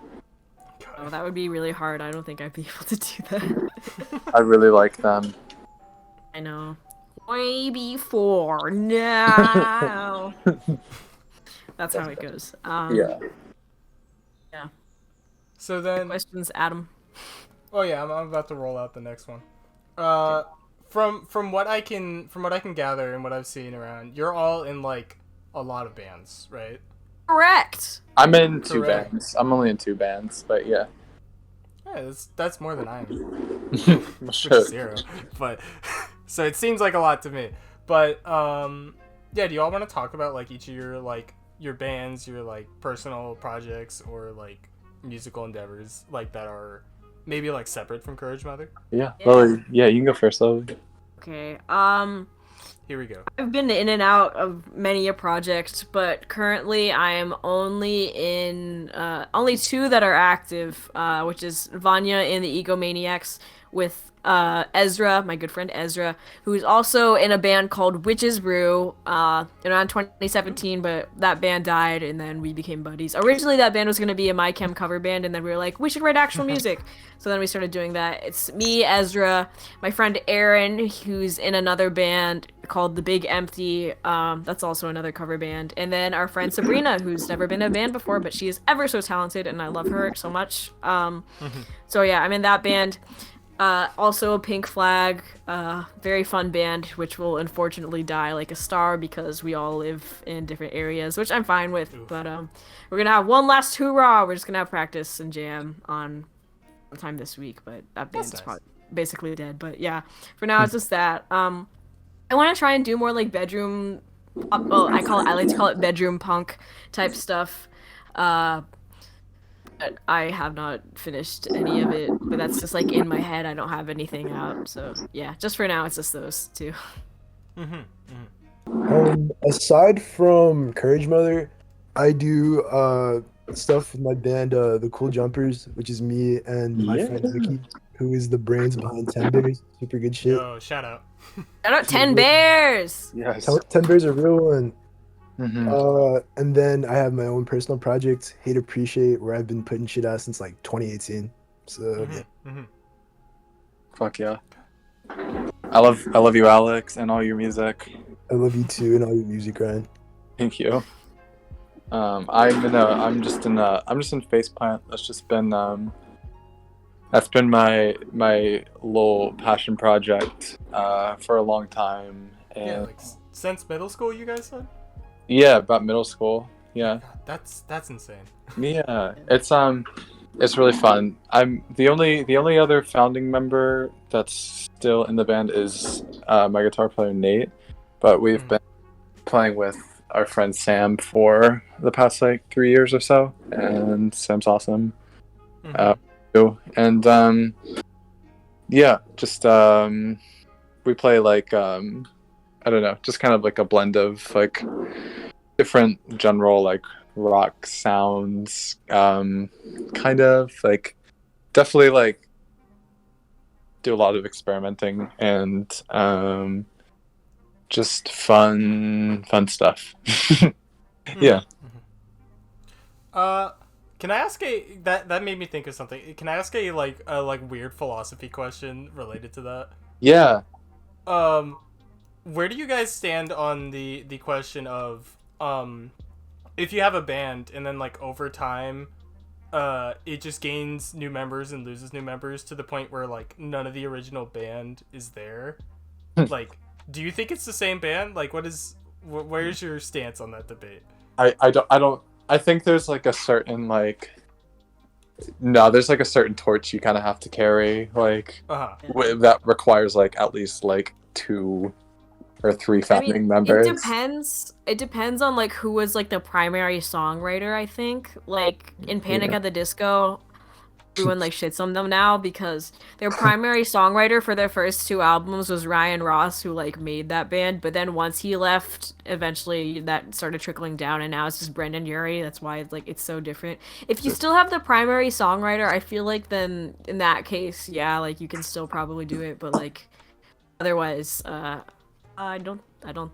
Oh, that would be really hard. I don't think I'd be able to do that. I really like them. I know. Way before now. That's how it goes. Yeah. So then, Questions, Adam. Oh yeah, I'm about to roll out the next one. From what I can gather and what I've seen around, you're all in like a lot of bands, right? Correct. I'm in two Correct. bands. I'm only in two bands, but yeah. Yeah, that's more than I am, which Sure. is 0. But so it seems like a lot to me. But yeah, do you all want to talk about like each of your like your bands, your like personal projects or like musical endeavors like that are maybe like separate from Courage Mother? Yeah. Well, yeah, you can go first, though. Okay. Here we go. I've been in and out of many a project, but currently I am only in only 2 that are active, which is Vanya in the Egomaniacs with Ezra, my good friend Ezra, who's also in a band called Witch's Brew around 2017, but that band died and then we became buddies. Originally that band was going to be a My Chem cover band and then we were like, we should write actual music. So then we started doing that. It's me, Ezra, my friend Aaron, who's in another band called The Big Empty. That's also another cover band. And then our friend Sabrina, who's never been in a band before, but she is ever so talented and I love her so much. So yeah, I'm in that band. Also Pink Flag, very fun band, which will unfortunately die like a star because we all live in different areas, which I'm fine with. Oof. But we're gonna have one last hoorah. We're just gonna have practice and jam on time this week, but that band's nice. probably basically dead. But yeah, for now it's just that. I want to try and do more like bedroom. Well, I like to call it bedroom punk type stuff. But I have not finished any of it, but that's just like in my head. I don't have anything out, so yeah. Just for now, it's just those 2. Aside from Courage Mother, I do stuff with my band, the Cool Jumpers, which is me and my friend Vicky, who is the brains behind 10 Bears. Super good shit. Yo, shout out. Shout out 10 Bears. Yes. 10 Bears are a real one. Mhm. And then I have my own personal project, Hate Appreciate, where I've been putting shit out since like 2018. So yeah. Fuck yeah. I love you, Alex, and all your music. I love you too and all your music, Ryan. Thank you. I'm just in Faceplant. That's been my little passion project for a long time. And Yeah, like since middle school, you guys said? yeah, about middle school. Yeah. God, that's insane. Yeah. It's really fun. I'm the only other founding member that's still in the band is my guitar player Nate, but we've been playing with our friend Sam for the past like 3 years or so, and Sam's awesome. And yeah, just we play like I don't know, just kind of like a blend of like different general like rock sounds, kind of like definitely like do a lot of experimenting and just fun stuff. Yeah. Can I ask that made me think of something. Can I ask a weird philosophy question related to that? Yeah. Where do you guys stand on the question of if you have a band and then like over time it just gains new members and loses new members to the point where like none of the original band is there? Like, do you think it's the same band? Like, where's your stance on that debate? I think there's like a certain like there's like a certain torch you kind of have to carry, like that requires like at least like 2 or 3 founding members. It depends on like who was like the primary songwriter. I think like in Panic at the Disco, everyone like shits on them now because their primary songwriter for their first 2 albums was Ryan Ross, who like made that band, but then once he left, eventually that started trickling down and now it's just Brendan Urie. That's why it's so different. If you still have the primary songwriter, I feel like then in that case, yeah, like you can still probably do it, but like otherwise I don't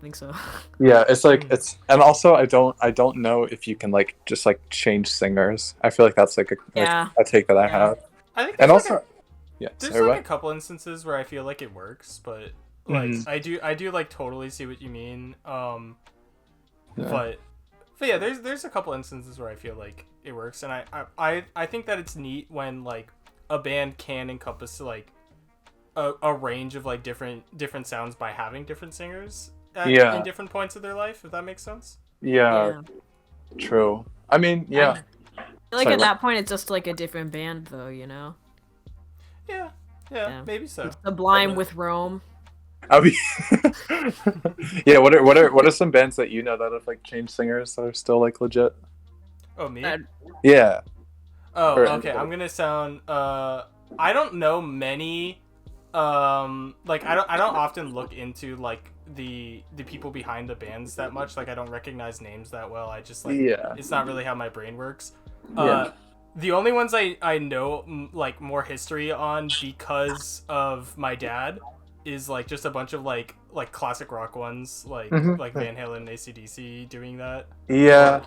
think so. Yeah, it's like and also I don't know if you can like just like change singers. I feel like that's like a take that I have. I think and also there's like a couple instances where I feel like it works, but like I do like totally see what you mean. But yeah, there's a couple instances where I feel like it works, and I think that it's neat when like a band can encompass like a range of like different sounds by having different singers in different points of their life, if that makes sense. Yeah. True. I mean, yeah. I feel like at that point it's just like a different band though, you know? Yeah, maybe so. Sublime with Rome. I mean, yeah. What are some bands that you know that have like changed singers that are still like legit? Oh, me? Yeah. Oh, okay. I'm gonna sound. I don't know many. Like I don't often look into like the people behind the bands that much. Like I don't recognize names that well. I just like it's not really how my brain works. The only ones I know like more history on because of my dad is like just a bunch of like classic rock ones like Van Halen and AC/DC doing that. Yeah.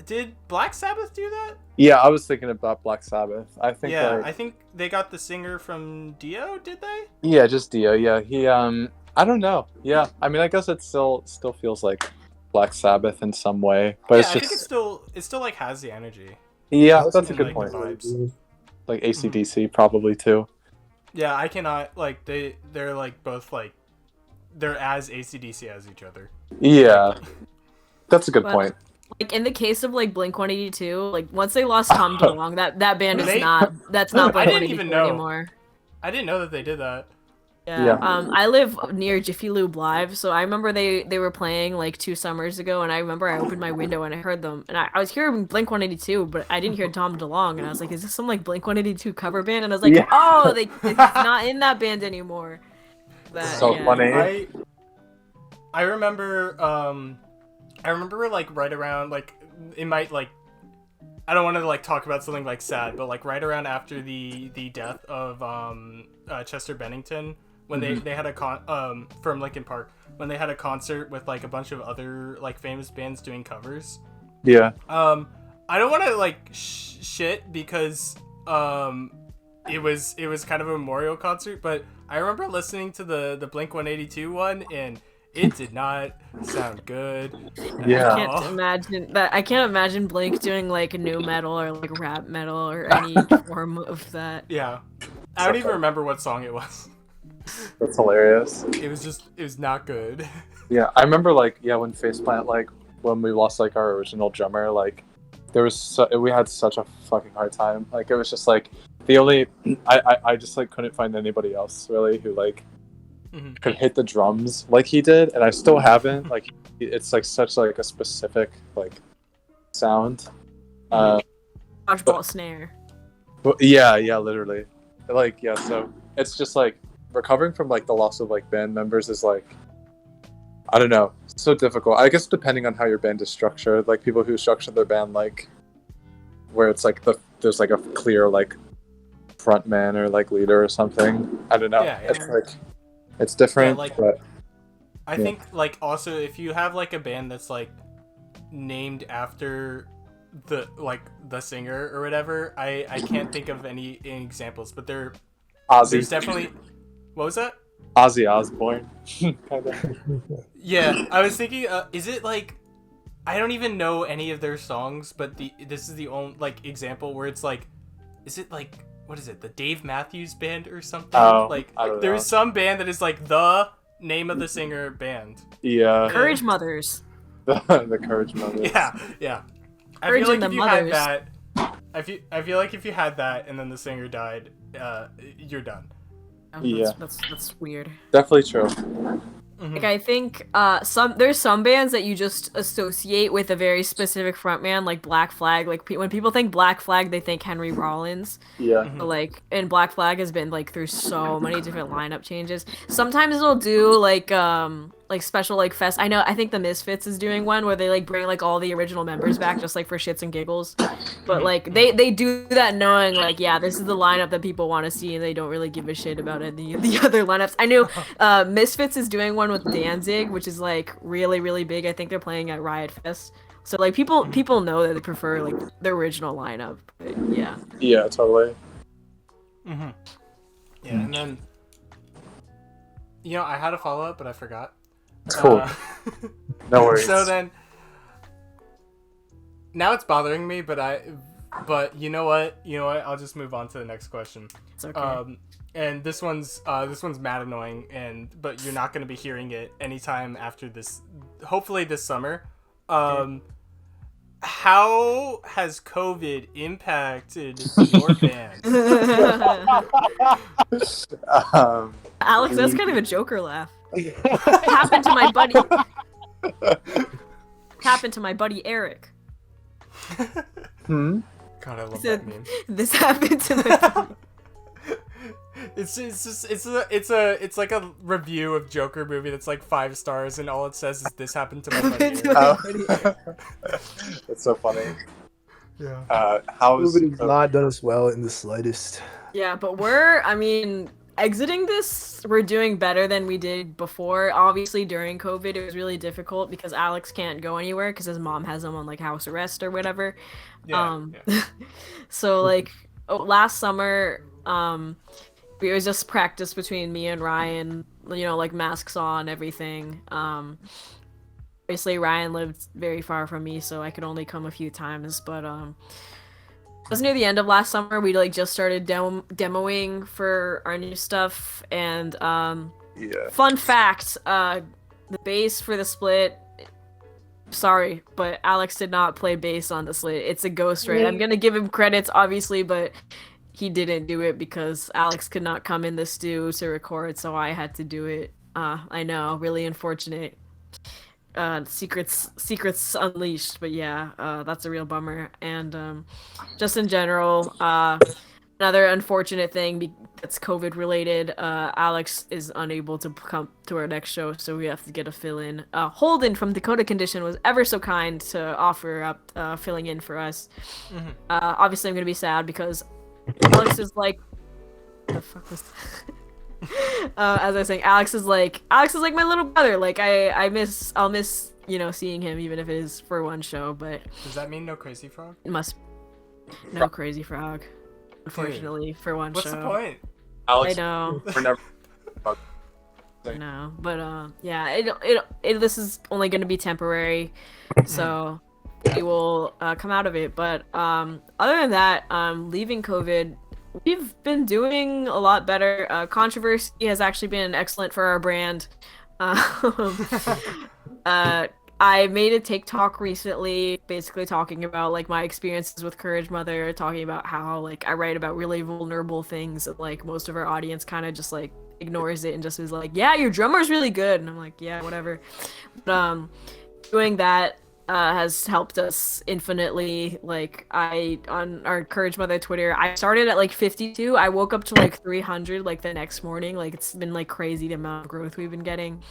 Did Black Sabbath do that? Yeah, I was thinking about Black Sabbath. I think. Yeah, like, I think they got the singer from Dio. Did they? Yeah, just Dio. Yeah, he. I don't know. Yeah, I mean, I guess it still feels like Black Sabbath in some way, but yeah, it's just. I think it still like has the energy. Yeah, that's a good like, point. Vibes. Like AC/DC probably too. Yeah, I cannot like they're like both like they're as AC/DC as each other. Yeah, that's a good point. Like in the case of like Blink-182, like once they lost Tom DeLonge, that band is not Blink-182 anymore. I didn't know that they did that. Yeah. I live near Jiffy Lube Live, so I remember they were playing like 2 summers ago, and I remember I opened my window and I heard them, and I was hearing Blink-182, but I didn't hear Tom DeLonge, and I was like, is this some like Blink-182 cover band? And I was like, oh, he's not in that band anymore. Funny. I remember like right around like it might like I don't want to like talk about something like sad, but like right around after the death of Chester Bennington, when they had a from Linkin Park, when they had a concert with like a bunch of other like famous bands doing covers. Yeah. I don't want to like shit because it was kind of a memorial concert, but I remember listening to the Blink-182 one, and it did not sound good. Yeah. I can't imagine Blink doing like new metal or like rap metal or any form of that. Yeah. I don't even remember what song it was. That's hilarious. It was not good. Yeah, I remember like when Faceplant like when we lost like our original drummer, like we had such a fucking hard time. Like it was just like I just like couldn't find anybody else really who like could hit the drums like he did, and I still haven't. Like it's like such like a specific like sound. Dodgeball snare. But yeah, literally. Like so it's just like recovering from like the loss of like band members is like I don't know, so difficult. I guess depending on how your band is structured, like people who structure their band like where it's like there's like a clear like front man or like leader or something. I don't know. Yeah. It's like it's different. Yeah, like, but I think like also if you have like a band that's like named after the singer or whatever, I can't think of any examples, but there's definitely. What was that? Ozzy Osbourne. Yeah, I was thinking, is it like I don't even know any of their songs, but this is the only like example where it's like, is it like what is it, the Dave Matthews Band or something? Oh, like there's some band that is like the name of the singer band. Yeah. Courage Mothers. The Courage Mothers. Yeah. I feel like if you had that, I feel like if you had that and then the singer died, you're done. Oh, that's weird. Definitely true. Like I think there's some bands that you just associate with a very specific frontman, like Black Flag. Like when people think Black Flag, they think Henry Rollins. Yeah. But, like, and Black Flag has been like through so many different lineup changes. Sometimes they'll do like special like fest. I think the Misfits is doing one where they like bring like all the original members back just like for shits and giggles. But like they do that knowing like this is the lineup that people want to see, and they don't really give a shit about the other lineups. I know Misfits is doing one with Danzig, which is like really really big. I think they're playing at Riot Fest. So like people know that they prefer like the original lineup. But, yeah. Yeah, totally. Yeah, and then I had a follow up, but I forgot. Cool. No worries. So then, now it's bothering me, but But you know what? I'll just move on to the next question. It's okay. And this one's mad annoying, but you're not gonna be hearing it anytime after this. Hopefully this summer. How has COVID impacted your band? Alex, that's kind of a Joker laugh. Happened to my buddy. Happened to my buddy Eric. God, I love that meme. This happened to my buddy. It's like a review of Joker movie that's like 5 stars, and all it says is this happened to my buddy. That's so funny. Yeah. How's Nobody's not done us well in the slightest. Yeah, but exiting this, we're doing better than we did before. Obviously, during COVID, it was really difficult because Alex can't go anywhere because his mom has him on like house arrest or whatever. Yeah. So like last summer, it was just practice between me and Ryan, like masks on, everything. Obviously Ryan lived very far from me, so I could only come a few times, but it was near the end of last summer. We like just started demoing for our new stuff, and fun fact, the bass for the split, sorry, but Alex did not play bass on the split. It's a ghost, right? I'm gonna give him credits, obviously, but he didn't do it because Alex could not come in the stew to record, so I had to do it. I know, really unfortunate. Secrets unleashed, but yeah, that's a real bummer. And just in general, another unfortunate thing that's COVID related. Alex is unable to come to our next show, so we have to get a fill-in. Holden from Dakota Condition was ever so kind to offer up filling in for us. Mm-hmm. Obviously, I'm gonna be sad because Alex is like, the fuck was that? As I was saying, Alex is like my little brother. Like I'll miss seeing him, even if it is for one show. But does that mean no Crazy Frog? It must no Crazy Frog. Unfortunately, for one What's show. the point? Alex, I know. we're never. No, but yeah, this is only going to be temporary, so we will come out of it. But other than that, leaving COVID, we've been doing a lot better. Controversy has actually been excellent for our brand. I made a TikTok recently, basically talking about like my experiences with Courage Mother, talking about how like I write about really vulnerable things that like most of our audience kind of just like ignores it and just is like, yeah, your drummer's really good, and I'm like, yeah, whatever. But doing that has helped us infinitely. Like on our Courage Mother Twitter, I started at like 52. I woke up to like 300 like the next morning. Like it's been like crazy the amount of growth we've been getting.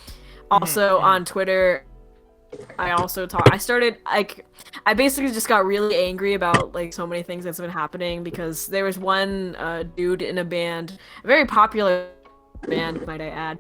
Also on Twitter, I basically just got really angry about like so many things that's been happening because there was one dude in a band, a very popular band, might I add.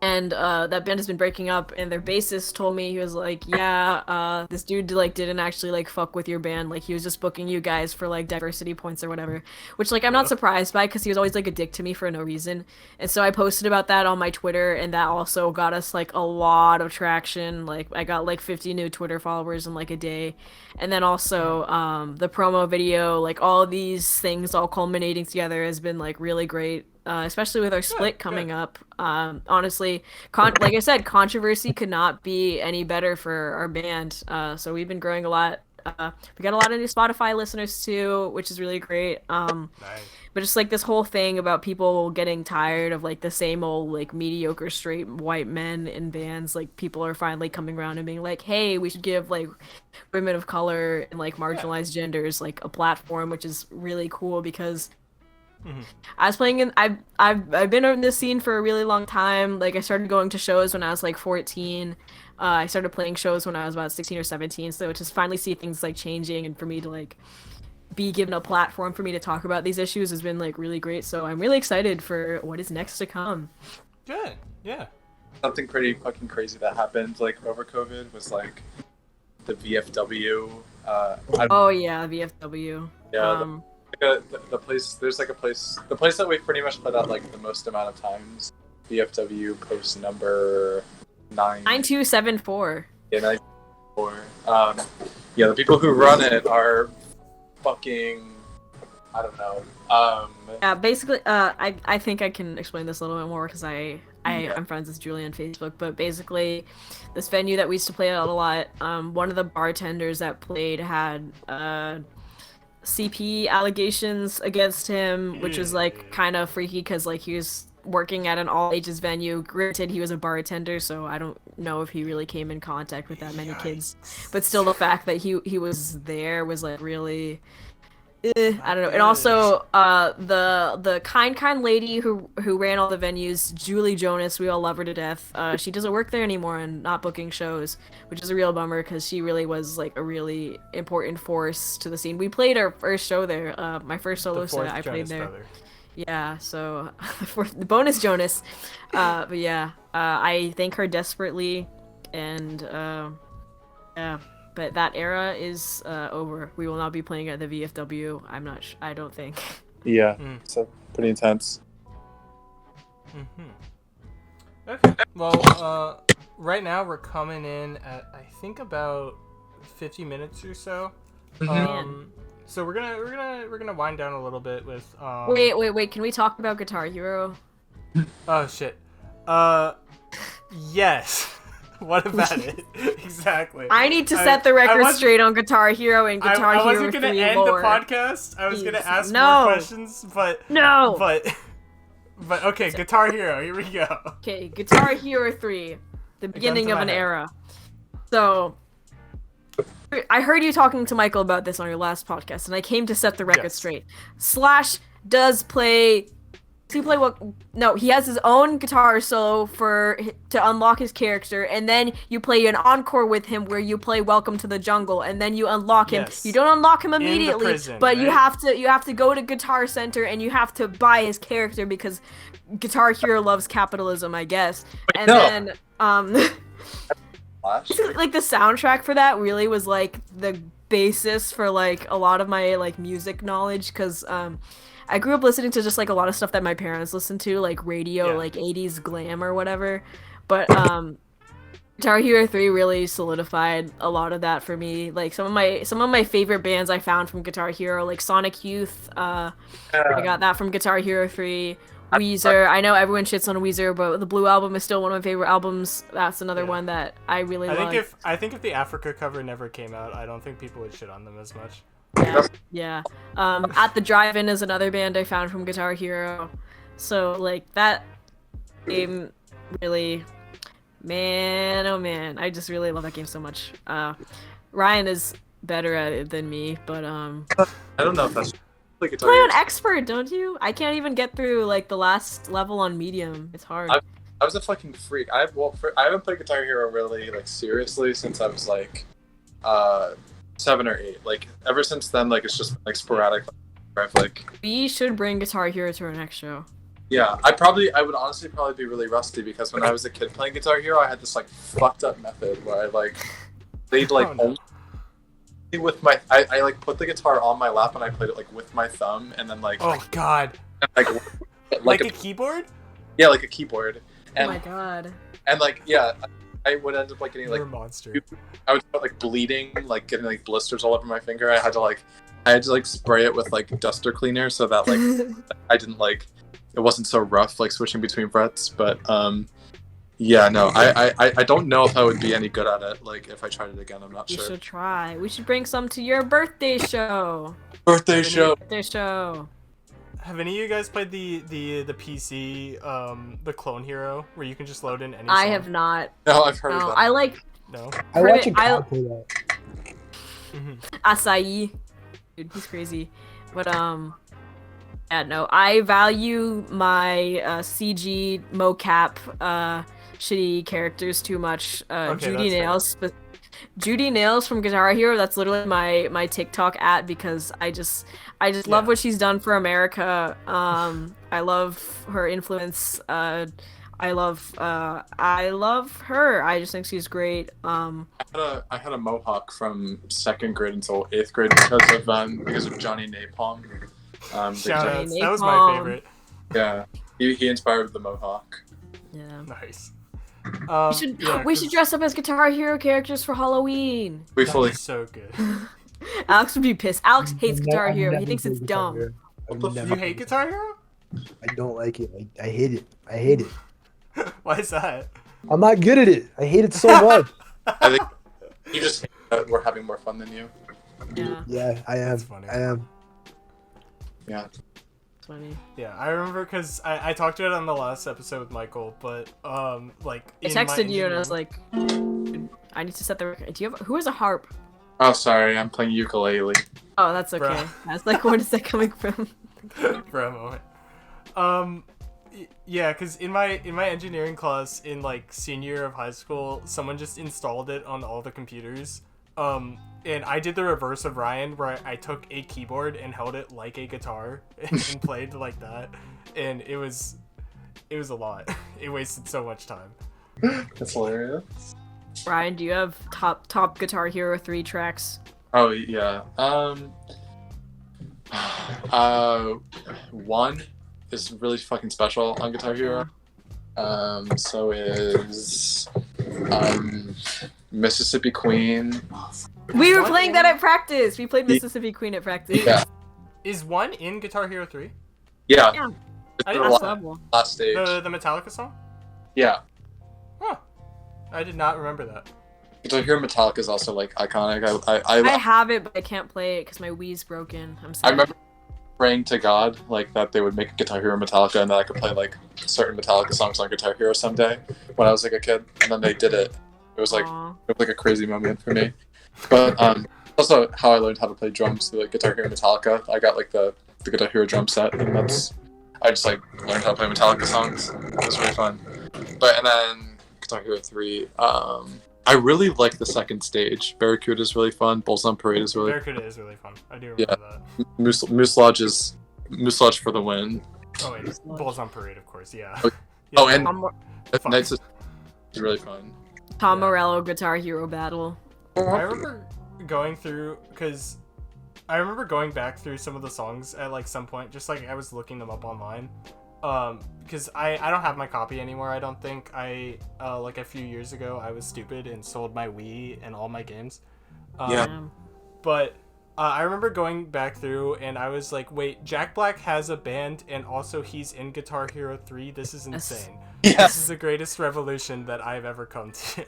And that band has been breaking up, and their bassist told me, he was like, yeah, this dude like didn't actually like fuck with your band, like he was just booking you guys for like diversity points or whatever, which like I'm not surprised by because he was always like a dick to me for no reason. And so I posted about that on my Twitter, and that also got us like a lot of traction. Like I got like 50 new Twitter followers in like a day. And then also the promo video, like all of these things all culminating together has been like really great. Especially with our split coming up. Honestly, like I said, Controversy could not be any better for our band. So we've been growing a lot. We got a lot of new Spotify listeners too, which is really great. Nice. But just like this whole thing about people getting tired of like the same old like mediocre straight white men in bands, like people are finally coming around and being like, hey, we should give like women of color and like marginalized genders like a platform, which is really cool because I was playing in I've been in this scene for a really long time. Like I started going to shows when I was like 14. I started playing shows when I was about 16 or 17. So to finally see things like changing and for me to like be given a platform for me to talk about these issues has been like really great. So I'm really excited for what is next to come. Good. Yeah. Something pretty fucking crazy that happened like over COVID was like the VFW. Oh yeah, VFW. Yeah. The place, there's like a place, the place that we've pretty much put out like the most amount of times. VFW post number 9274. Yeah, 974. Yeah, the people who run it are fucking, I don't know. Yeah, basically, I think I can explain this a little bit more because I'm friends with Julie on Facebook. But basically, this venue that we used to play at a lot, one of the bartenders that played had CP allegations against him, which is like kind of freaky because like he was working at an all ages venue. Granted, he was a bartender, so I don't know if he really came in contact with that many kids. But still, the fact that he was there was like really. I don't know. And also, the kind lady who ran all the venues, Julie Jonas, we all love her to death. She doesn't work there anymore and not booking shows, which is a real bummer because she really was like a really important force to the scene. We played our first show there. My first solo set, I played there. Brother. Yeah, so the bonus Jonas. But yeah, I thank her desperately, and yeah. But that era is over. We will not be playing at the VFW. I don't think. Yeah, so pretty intense. Okay. Well, right now we're coming in at I think about 50 minutes or so. So we're gonna wind down a little bit with. Wait. Can we talk about Guitar Hero? Oh shit. Yes. What about it? Exactly. I need to set the record straight on Guitar Hero and Guitar Hero 3 I wasn't going to end lore. the podcast. I was going to ask more questions, but... No! But okay, Guitar Hero, here we go. Okay, Guitar Hero 3. The beginning of an era. So... I heard you talking to Michael about this on your last podcast, and I came to set the record straight. Slash does play... Does he play what? No, he has his own guitar solo to unlock his character, and then you play an encore with him where you play "Welcome to the Jungle," and then you unlock him. Yes. You don't unlock him immediately, prison, but right? you have to go to Guitar Center and you have to buy his character because Guitar Hero loves capitalism, I guess. And then like the soundtrack for that really was like the basis for like a lot of my like music knowledge because I grew up listening to just like a lot of stuff that my parents listened to, like radio, like 80s glam or whatever. But Guitar Hero 3 really solidified a lot of that for me. Like some of my favorite bands I found from Guitar Hero, like Sonic Youth. I got that from Guitar Hero 3. Weezer. I know everyone shits on Weezer, but the Blue Album is still one of my favorite albums. That's another one that I really like. I think if the Africa cover never came out, I don't think people would shit on them as much. Yeah. At the Drive-In is another band I found from Guitar Hero. So like that game really, man, oh man, I just really love that game so much. Ryan is better at it than me, but I don't know if that's play on expert, don't you? I can't even get through like the last level on medium. It's hard. I was a fucking freak. I haven't played Guitar Hero really like seriously since I was like 7 or 8. Like ever since then, like it's just like sporadic. I've like. We should bring Guitar Hero to our next show. Yeah, I would honestly probably be really rusty because when I was a kid playing Guitar Hero, I had this like fucked up method where I like played like only with my I like put the guitar on my lap and I played it like with my thumb and then like god, like a keyboard. Yeah, like a keyboard. And, oh my god. And like yeah. I would end up like getting like a monster. I would start like bleeding, like getting like blisters all over my finger. I had to like spray it with like duster cleaner so that like I didn't like it wasn't so rough like switching between frets. But yeah, no, I don't know if I would be any good at it. Like if I tried it again, I'm not sure. You should try. We should bring some to your birthday show. Birthday show. Have any of you guys played the PC, the Clone Hero, where you can just load in any song? I have not. No, I've heard of that. I like... No? I watch a guy play that. Acai. Dude, he's crazy. But, yeah, no, I value my CG mocap shitty characters too much. Judy Nails, but Judy Nails from Guitar Hero, that's literally my TikTok because I just love what she's done for America. I love her influence. I love her. I just think she's great. I had a mohawk from 2nd grade until 8th grade because of Johnny Napalm. Shoutouts. That was my favorite. Yeah, he inspired the mohawk. Yeah. Nice. We should dress up as Guitar Hero characters for Halloween. We fully so good. Alex would be pissed. Alex hates I'm Guitar I'm Hero. He never thinks played it's Guitar dumb. Hero. I've What the never You played hate Guitar Hero? I don't like it. I hate it. I hate it. Why is that? I'm not good at it. I hate it so much. I think you just hate that we're having more fun than you. Yeah, Yeah, I am. That's funny. I am. Yeah. it's funny. Yeah, I remember because I talked to it on the last episode with Michael, but like I in my texted you and I was engineering- like, I need to set the record. Do you have who has a harp? Oh, sorry, I'm playing ukulele. Oh, that's okay. Bruh. I was like, where is that coming from? for a moment. Yeah, because in my engineering class in like senior year of high school, someone just installed it on all the computers. And I did the reverse of Ryan, where I took a keyboard and held it like a guitar and played like that, and it was a lot. It wasted so much time. That's hilarious. Ryan, do you have top Guitar Hero 3 tracks? Oh yeah. One is really fucking special on Guitar Hero. So is Mississippi Queen. We were What? playing that at practice. We played Mississippi Queen at practice. Yeah. Is one in Guitar Hero 3? Yeah. Yeah. It's I the didn't Last know level. last stage. The Metallica song? Yeah. Huh. I did not remember that. Guitar Hero Metallica is also like iconic. I have it, but I can't play it because my Wii's broken. I'm I sorry. remember praying to God like that they would make a Guitar Hero Metallica and that I could play like certain Metallica songs on Guitar Hero someday when I was like a kid, and then they did it. It was like Aw. a crazy moment for me. But also how I learned how to play drums through like Guitar Hero Metallica. I got like the Guitar Hero drum set, and I just like learned how to play Metallica songs. It was really fun. And then Guitar Hero 3. I really like the second stage. Barracuda is really fun. Bulls on Parade is really Barracuda is really fun. I do remember that. Moose Lodge for the win. Oh wait, Bulls on Parade, of course. Yeah. Oh, Yeah, oh, and Fun. Knights is really fun. Tom Yeah. Morello Guitar Hero battle. I remember going through because I remember going back through some of the songs at like some point, just like I was looking them up online. Because I don't have my copy anymore. I don't think I like a few years ago I was stupid and sold my Wii and all my games. Yeah. But I remember going back through and I was like, wait, Jack Black has a band and also he's in Guitar Hero 3. This is Yes. insane. This is Yes. the greatest revolution that I've ever come to.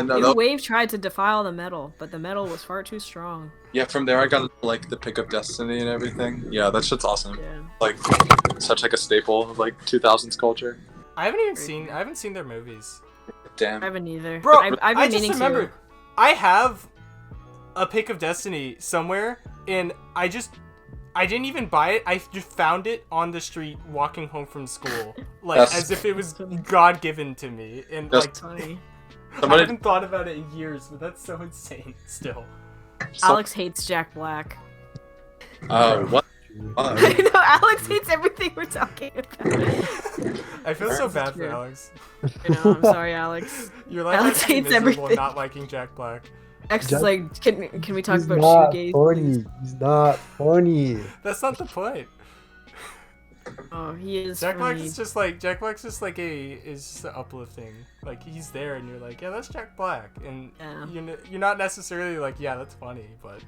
New Wave tried to defile the metal, but the metal was far too strong. Yeah, from there I got like the Pick Up Destiny and everything. Yeah, that shit's awesome. Yeah. Like such like a staple of like 2000s culture. I haven't seen their movies. Damn. I haven't either. Bro, I've been I just meaning remembered. to. I have a Pick of Destiny somewhere, and I didn't even buy it. I just found it on the street walking home from school, like That's- as if it was God given to me. And That's- like, Funny. I Somebody, haven't thought about it in years, but that's so insane. Still, Alex hates Jack Black. what? I know Alex hates everything we're talking about. I feel so That's bad for true. Alex. I know. I'm sorry, Alex. You're like Alex actually hates miserable everything. not liking Jack Black. X is Jack- like, can we talk He's about not shoegaze? funny. He's not funny. That's not the point. Oh, he is Jack Black funny. is just like is just uplifting. Like he's there and you're like, yeah, that's Jack Black, and Yeah. you're not necessarily like, yeah, that's funny, but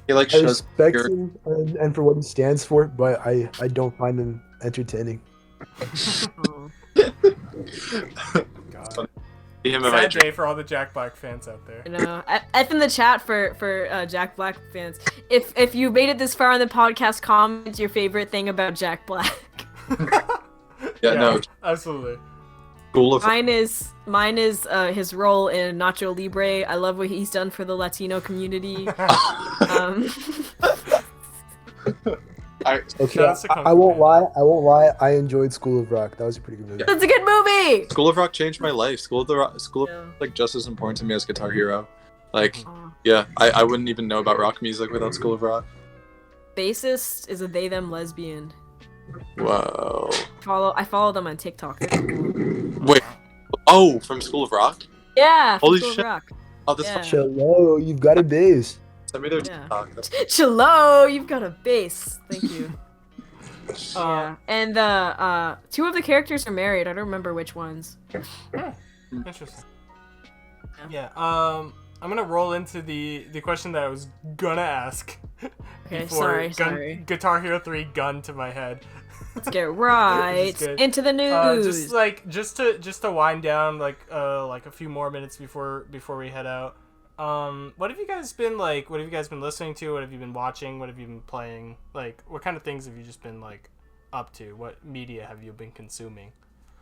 He like I shows respect your- him and for what he stands for, but I don't find him entertaining. Oh. God. him in my Sad dream. day for all the Jack Black fans out there. You know, F in the chat for Jack Black fans. If you made it this far in the podcast, comment your favorite thing about Jack Black. Yeah, no, absolutely. School of Mine is his role in Nacho Libre. I love what he's done for the Latino community. Okay, Shout out to I Kung won't Fu lie. I enjoyed School of Rock. That was a pretty good movie. That's a good movie. School of Rock changed my life. School of Yeah. like just as important to me as Guitar Hero. Like, Aw. yeah, I wouldn't even know about rock music without School of Rock. Bassist is a they them lesbian. Whoa. I follow them on TikTok. They're cool. Wait. Oh, from School of Rock? Yeah. Holy School of shit. Rock. Oh, this Yeah. Hello, you've got a bass. send me their Yeah. TikTok. That's Chilo, you've got a bass. Thank you. Uh, And two of the characters are married. I don't remember which ones. Interesting. Yeah. Yeah. roll into the question that I was gonna ask. Okay, before sorry. Guitar Hero 3 gun to my head. Let's get right good. into the news. Just to wind down like a few more minutes before we head out. What have you guys been like? What have you guys been listening to? What have you been watching? What have you been playing? Like, what kind of things have you just been like up to? What media have you been consuming?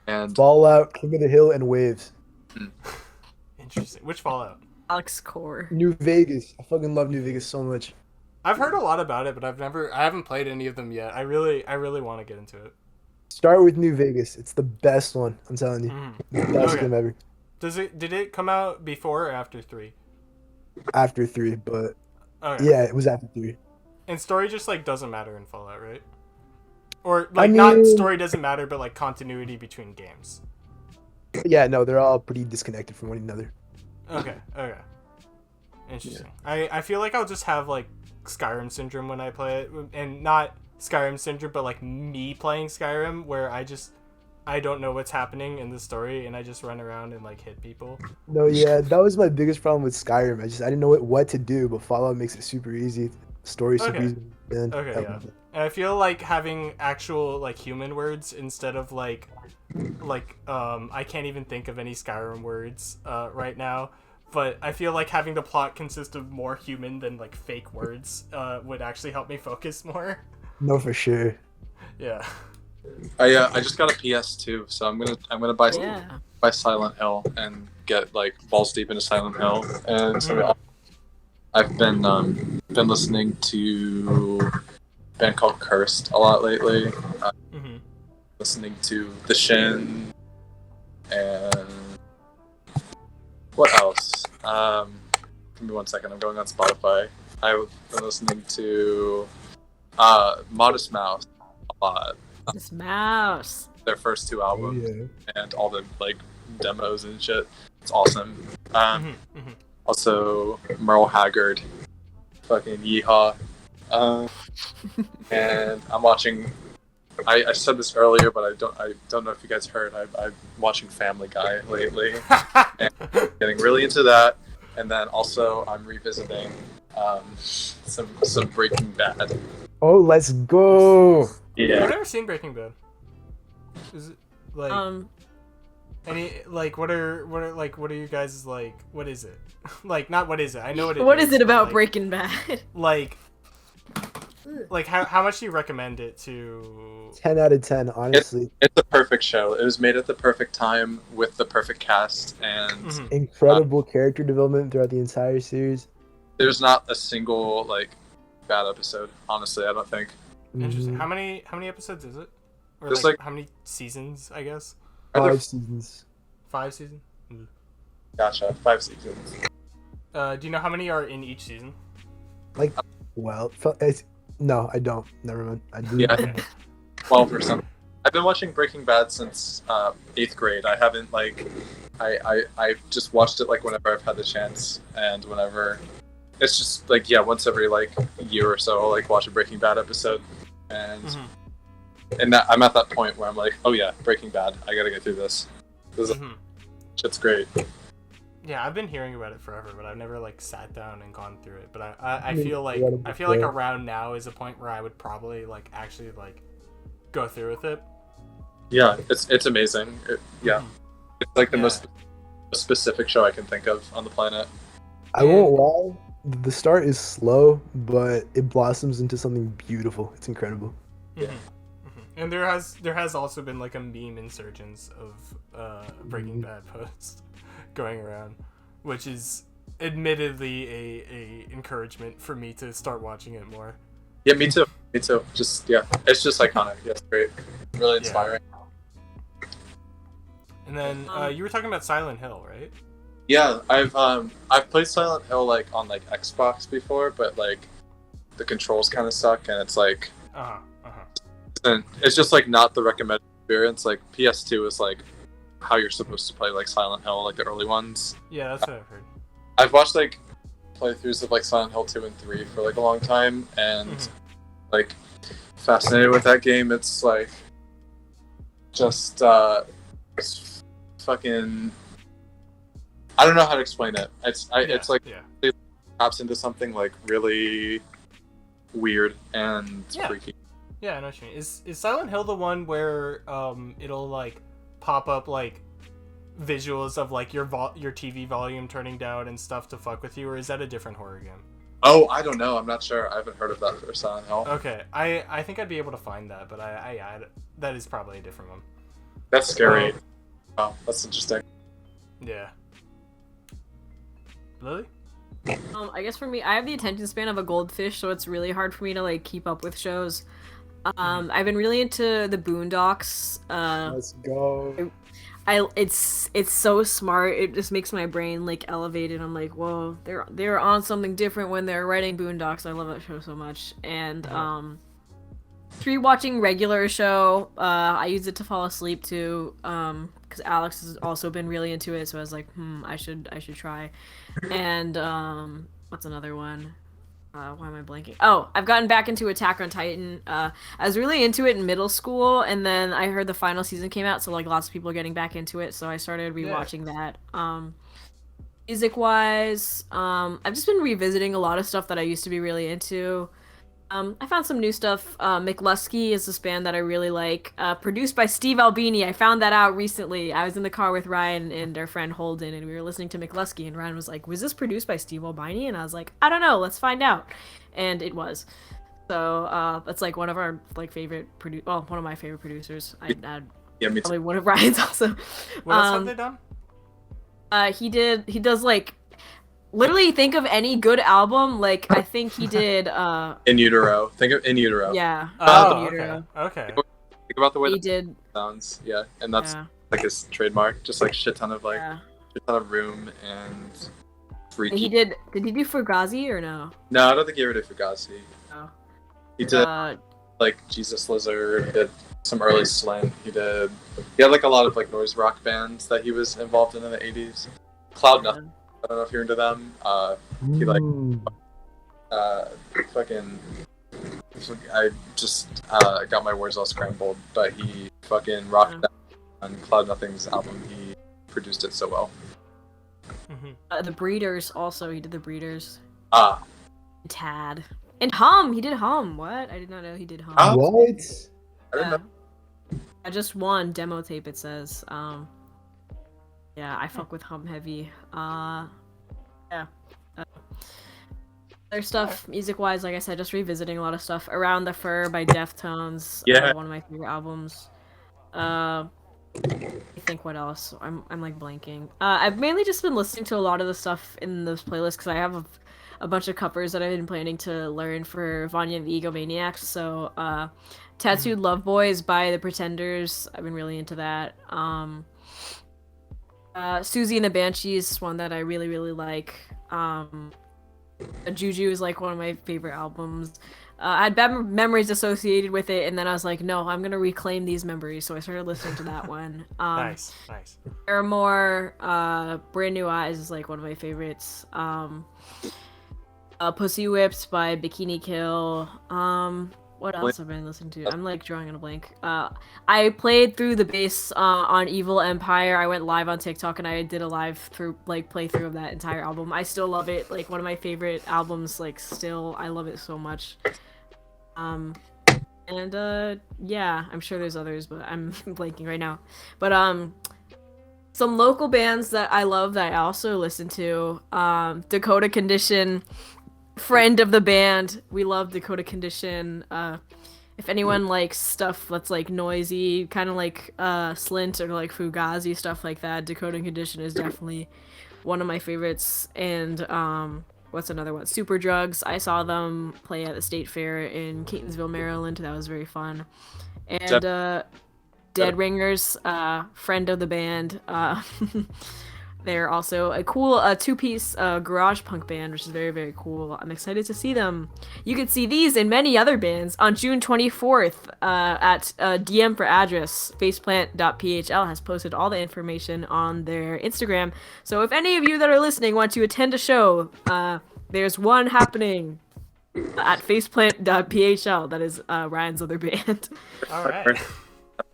And Fallout, King of the Hill, and Waves. Interesting. Which Fallout? Alex Core. New Vegas. I fucking love New Vegas so much. I've heard a lot about it, but I haven't played any of them yet. I really want to get into it. Start with New Vegas. It's the best one. I'm telling you, Mm-hmm. the best Okay. game ever. Did it come out before or after 3? After 3, but Okay. yeah, it was after 3. And story just like doesn't matter in Fallout, right? Or I like not mean- story doesn't matter, but like continuity between games. Yeah, no, they're all pretty disconnected from one another. Okay. Interesting. I feel like I'll just have like Skyrim syndrome when I play it, and not Skyrim syndrome, but like me playing Skyrim, where I don't know what's happening in the story, and I just run around and like hit people. No, yeah, that was my biggest problem with Skyrim. I didn't know what to do, but Fallout makes it super easy. Story super Okay. easy. Man, Okay, I yeah. love it. And I feel like having actual like human words instead of like I can't even think of any Skyrim words right now. But I feel like having the plot consist of more human than like fake words would actually help me focus more. No, for sure. Yeah. I just got a PS2, so I'm gonna buy Yeah. Silent Hill and get like balls deep into Silent Hill. And so I've been listening to a band called Cursed a lot lately. Mm-hmm. Listening to The Shin and what else? Give me 1 second. I'm going on Spotify. I've been listening to Modest Mouse a lot. This mouse. Their first 2 Oh, albums yeah. and all the like demos and shit. It's awesome. Also Merle Haggard, fucking yeehaw. And I'm watching. I said this earlier, but I don't know if you guys heard. I'm watching Family Guy lately, and getting really into that. And then also I'm revisiting some Breaking Bad. Oh, let's go. I've Yeah. never seen Breaking Bad. Is it like any like what are you guys like? What is it? Like not what is it? I know what it is. What is it but, about like, Breaking Bad? Like how much do you recommend it to? 10 out of 10, honestly. It's a perfect show. It was made at the perfect time with the perfect cast, and Mhm. Incredible character development throughout the entire series. there's not a single like bad episode. Honestly, I don't think. Interesting. Mhm. How many episodes is it? Or There's, like like- how many seasons? I guess Are there 5 seasons. 5 seasons. Gotcha. 5 seasons. Do you know how many are in each season? Well, no, I don't. Never mind. I do. Yeah, I think 12 or something. I've been watching Breaking Bad since 8th grade. I haven't like, I just watched it like whenever I've had the chance, and whenever it's just like once every like year or so I'll like watch a Breaking Bad episode, and Mhm. I'm at that point where I'm like, oh yeah, Breaking Bad. I gotta get through this. Mhm. Shit's great. Yeah, I've been hearing about it forever, but I've never like sat down and gone through it. But I Me feel like incredible. around now is a point where I would probably like actually like go through with it. Yeah, it's amazing. Yeah, Mhm. it's like the Yeah. most specific show I can think of on the planet. I won't lie. The start is slow, but it blossoms into something beautiful. It's incredible. Yeah. Mhm. And there has also been like a meme insurgence of Breaking Bad posts going around, which is admittedly a encouragement for me to start watching it more. Yeah, me too. Me too. Just it's just iconic. Yeah, it's great. Really inspiring. And then you were talking about Silent Hill, right? Yeah, I've played Silent Hill like on like Xbox before, but like the controls kind of suck, and it's like it's just like not the recommended experience. Like PS2 is like how you're supposed to play like Silent Hill, like the early ones. Yeah, that's what I've heard. I've watched like playthroughs of like Silent Hill 2 and 3 for like a long time, and Mhm. like fascinated with that game. It's like just it's fucking I don't know how to explain it. It's Yeah, it's like yeah. it taps into something like really weird and Yeah. freaky. Yeah, I know what you mean. Is Silent Hill the one where it'll like pop up like visuals of like your TV volume turning down and stuff to fuck with you, or is that a different horror game? Oh, I don't know. I'm not sure. I haven't heard of that for Silent Hill. Okay, I think I'd be able to find that, but I that is probably a different one. That's scary. Oh, that's interesting. Yeah. Lily? I guess for me, I have the attention span of a goldfish, so it's really hard for me to like keep up with shows. I've been really into the Boondocks. Let's go. It's so smart. It just makes my brain like elevated. I'm like, whoa, they're on something different when they're writing Boondocks. I love that show so much. And rewatching regular show, I use it to fall asleep too. Because Alex has also been really into it, so I was like, I should try. And what's another one? Why am I blanking? Oh, I've gotten back into Attack on Titan. I was really into it in middle school, and then I heard the final season came out, so like lots of people are getting back into it, so I started rewatching that. Music-wise, I've just been revisiting a lot of stuff that I used to be really into. I found some new stuff. McLusky is this band that I really like, produced by Steve Albini. I found that out recently. I was in the car with Ryan and our friend Holden, and we were listening to McLusky, and Ryan was like, was this produced by Steve Albini? And I was like, I don't know, let's find out. And it was. So that's like one of our like favorite one of my favorite producers. I'd add Yeah, me too. probably one of Ryan's also. What else have they done? He does like literally think of any good album. Like I think he did. In Utero. Think of In Utero. Yeah. Oh, In okay. Utero. Okay. Think about the way He that did. sounds. Yeah, and that's Yeah. like his trademark. Just like shit ton of Yeah. room and freaky. And he did. Did he do Fugazi or no? No, I don't think he ever did Fugazi. No. He did Uh, like Jesus Lizard. He did some early Slint. He had like a lot of like noise rock bands that he was involved in the 80s. Cloud Nothing. I don't know if you're into them. He like fucking. I just got my words all scrambled, but he fucking rocked that on Cloud Nothing's album. He produced it so well. The Breeders also. He did the Breeders. Ah, Tad. And Hum. He did Hum. What? I did not know he did Hum. Oh. What? I don't know. I just won demo tape. It says. Yeah, I fuck with Hum heavy. Yeah. Other stuff, music-wise, like I said, just revisiting a lot of stuff. Around the Fur by Deftones. Yeah. One of my favorite albums. I think what else? I'm like blanking. I've mainly just been listening to a lot of the stuff in those playlists because I have a bunch of covers that I've been planning to learn for Vanya and the Egomaniacs. So, Tattooed Love Boys by The Pretenders. I've been really into that. Susie and the Banshees is one that I really, really like. Juju is like one of my favorite albums. I had bad memories associated with it, and then I was like, no, I'm gonna reclaim these memories, so I started listening to that one. Nice. Paramore, Brand New Eyes is like one of my favorites. Pussy Whips by Bikini Kill. What else have I been listening to? I'm like drawing on a blank. I played through the bass on Evil Empire. I went live on TikTok and I did a playthrough of that entire album. I still love it. Like one of my favorite albums. Like still, I love it so much. Yeah, I'm sure there's others, but I'm blanking right now. But some local bands that I love that I also listen to. Dakota Condition. Friend of the band. We love Dakota Condition. If anyone likes stuff that's like noisy, kind of like Slint or like Fugazi, stuff like that, Dakota Condition is definitely one of my favorites. And what's another one? Super Drugs. I saw them play at the State Fair in Catonsville, Maryland. That was very fun. And Dead Ringers, friend of the band. They're also a cool two-piece garage punk band, which is very, very cool. I'm excited to see them. You can see these and many other bands on June 24th at DM for Address. Faceplant.phl has posted all the information on their Instagram. So if any of you that are listening want to attend a show, there's one happening at faceplant.phl. That is Ryan's other band. All right.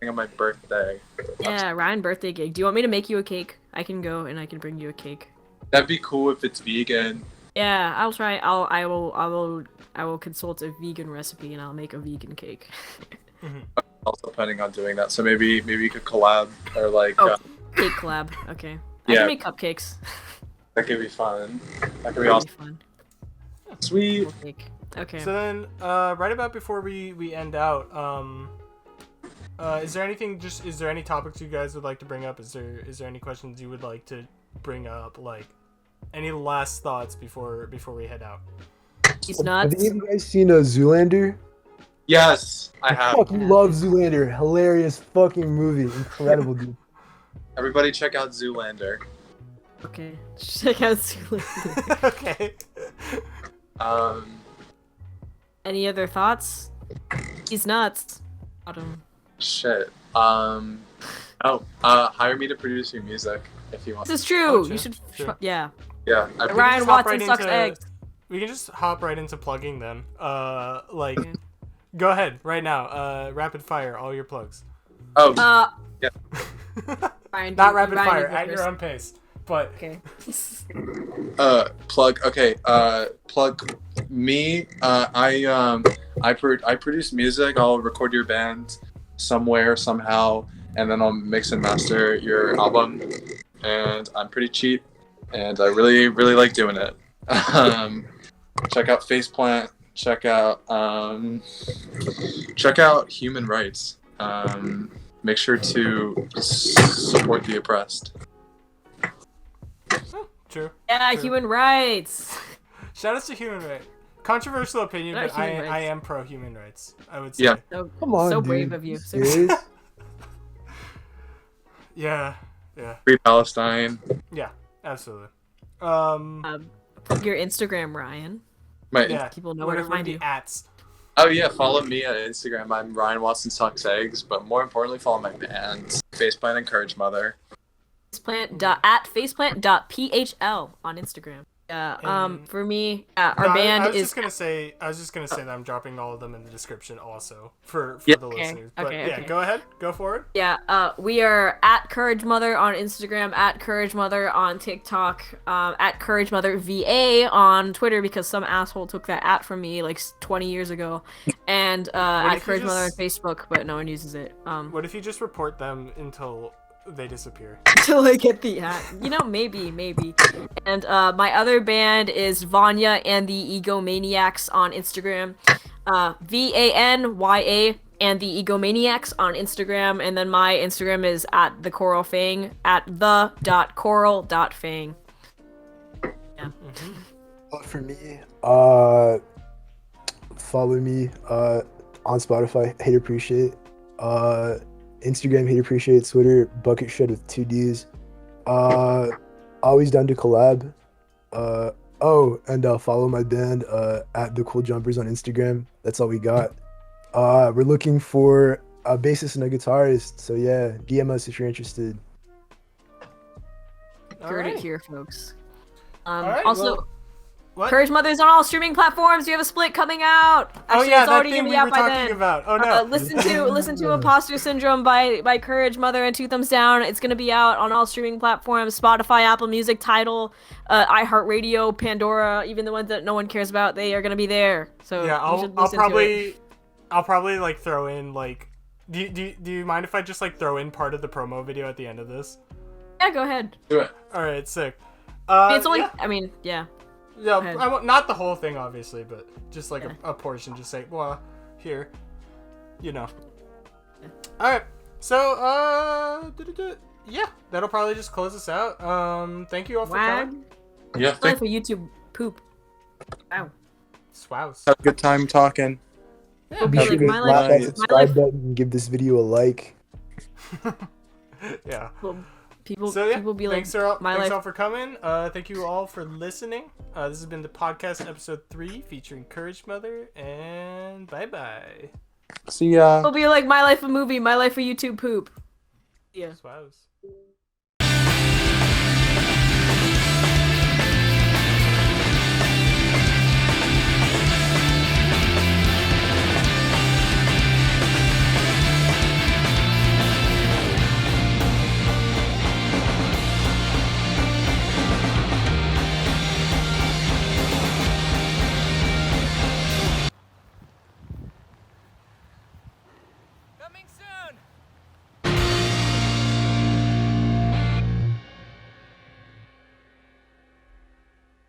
on my birthday. Yeah, Ryan birthday cake. Do you want me to make you a cake? I can go and I can bring you a cake. That'd be cool if it's vegan. Yeah, I'll try. I will consult a vegan recipe and I'll make a vegan cake. Also planning on doing that, so maybe you could collab or like. Oh, cake collab. Okay. I Yeah. can make cupcakes. That could be fun. That could be That'd awesome. fun. Sweet. Cool cake. Okay. So then, right about before we end out, is there any topics you guys would like to bring up? Is there any questions you would like to bring up? Like, any last thoughts before we head out? He's Have nuts. any of you guys seen Zoolander? Yes, I have. Fucking love Zoolander. Hilarious fucking movie. Incredible, dude. Everybody check out Zoolander. Okay. Check out Zoolander. Okay. Any other thoughts? He's nuts. Autumn. Shit. Hire me to produce your music if you want. This is true. Oh, true, You should. true. Yeah. Yeah. Ryan hop Watson right sucks into- eggs. We can just hop right into plugging then. Go ahead right now. Rapid fire, all your plugs. Oh, Ryan, Not do- rapid Ryan, fire, you go at your first. own pace. But Okay. plug. Okay. Plug me. I produce music. I'll record your band somewhere somehow, and then I'll mix and master your album. And I'm pretty cheap, and I really like doing it. Check out Faceplant. Check out Human Rights. Make sure to support the oppressed. true. Yeah, True. human rights. Shout out to human rights. Controversial opinion, Shout out but human I rights. am pro human rights. I would say. Yeah. So, Come on, so dude. brave of you. So Serious? Yeah. Free Palestine. Yeah. Absolutely. plug your Instagram, Ryan. My Yeah. People know where to Whatever find the you. @s. Oh yeah, follow me on Instagram. I'm Ryan Watson Sucks Eggs, but more importantly, follow my band, Faceplant and Courage Mother. Faceplant.phl on Instagram. Yeah. And- For me, our No, band I was is. just gonna say that I'm dropping all of them in the description also for Yeah. the Okay, listeners. But okay, yeah, okay. go ahead, go forward. Yeah, we are at Courage Mother on Instagram, at Courage Mother on TikTok, at Courage Mother VA on Twitter because some asshole took that at from me like 20 years ago, and at if you Courage Mother on just- Facebook, but no one uses it. What if you just report them until they disappear? Until I get the at, maybe. And my other band is Vanya and the Egomaniacs on Instagram, VANYA and the Egomaniacs on Instagram, and then my Instagram is at the Coral Fang at the.coral.fang. Yeah. For me, follow me on Spotify, Hate Appreciate, Instagram, Hate Appreciate, Twitter, Bucket Shed with 2 Ds. Always down to collab. And follow my band at The Cool Jumpers on Instagram. That's all we got. We're looking for a bassist and a guitarist, so yeah, DM us if you're interested. Heard it Alright. here, folks. Alright, Also, well, what? Courage Mother's on all streaming platforms. You have a split coming out. Oh Actually, yeah, it's that already thing gonna we be out were by talking then. about. Oh no. Listen to Imposter Syndrome by Courage Mother and Two Thumbs Down. It's gonna be out on all streaming platforms: Spotify, Apple Music, Tidal, iHeartRadio, Pandora. Even the ones that no one cares about, they are gonna be there. So Yeah, you should I'll listen to it. probably like throw in like. Do you mind if I just like throw in part of the promo video at the end of this? Yeah, go ahead. Do it. All right, sick. It's only. Yeah. I mean, yeah. Yeah, ahead. I want not the whole thing, obviously, but just like Yeah. a portion. Just say, well, here, you know. Yeah. All right, so yeah, that'll probably just close us out. Thank you all for Wag. coming. Yeah, Sorry for YouTube poop. Wow. Swouse. have a good time talking. Yeah, Hope Be you sure like to my slap life. that My subscribe life. button and give this video a like. yeah. People. So yeah, People be like, thanks all my life. for coming. Thank you all for listening. This has been the podcast episode 3 featuring Courage Mother, and bye bye. See ya. People be like, my life a movie. My life a YouTube poop. Yeah. Swouse.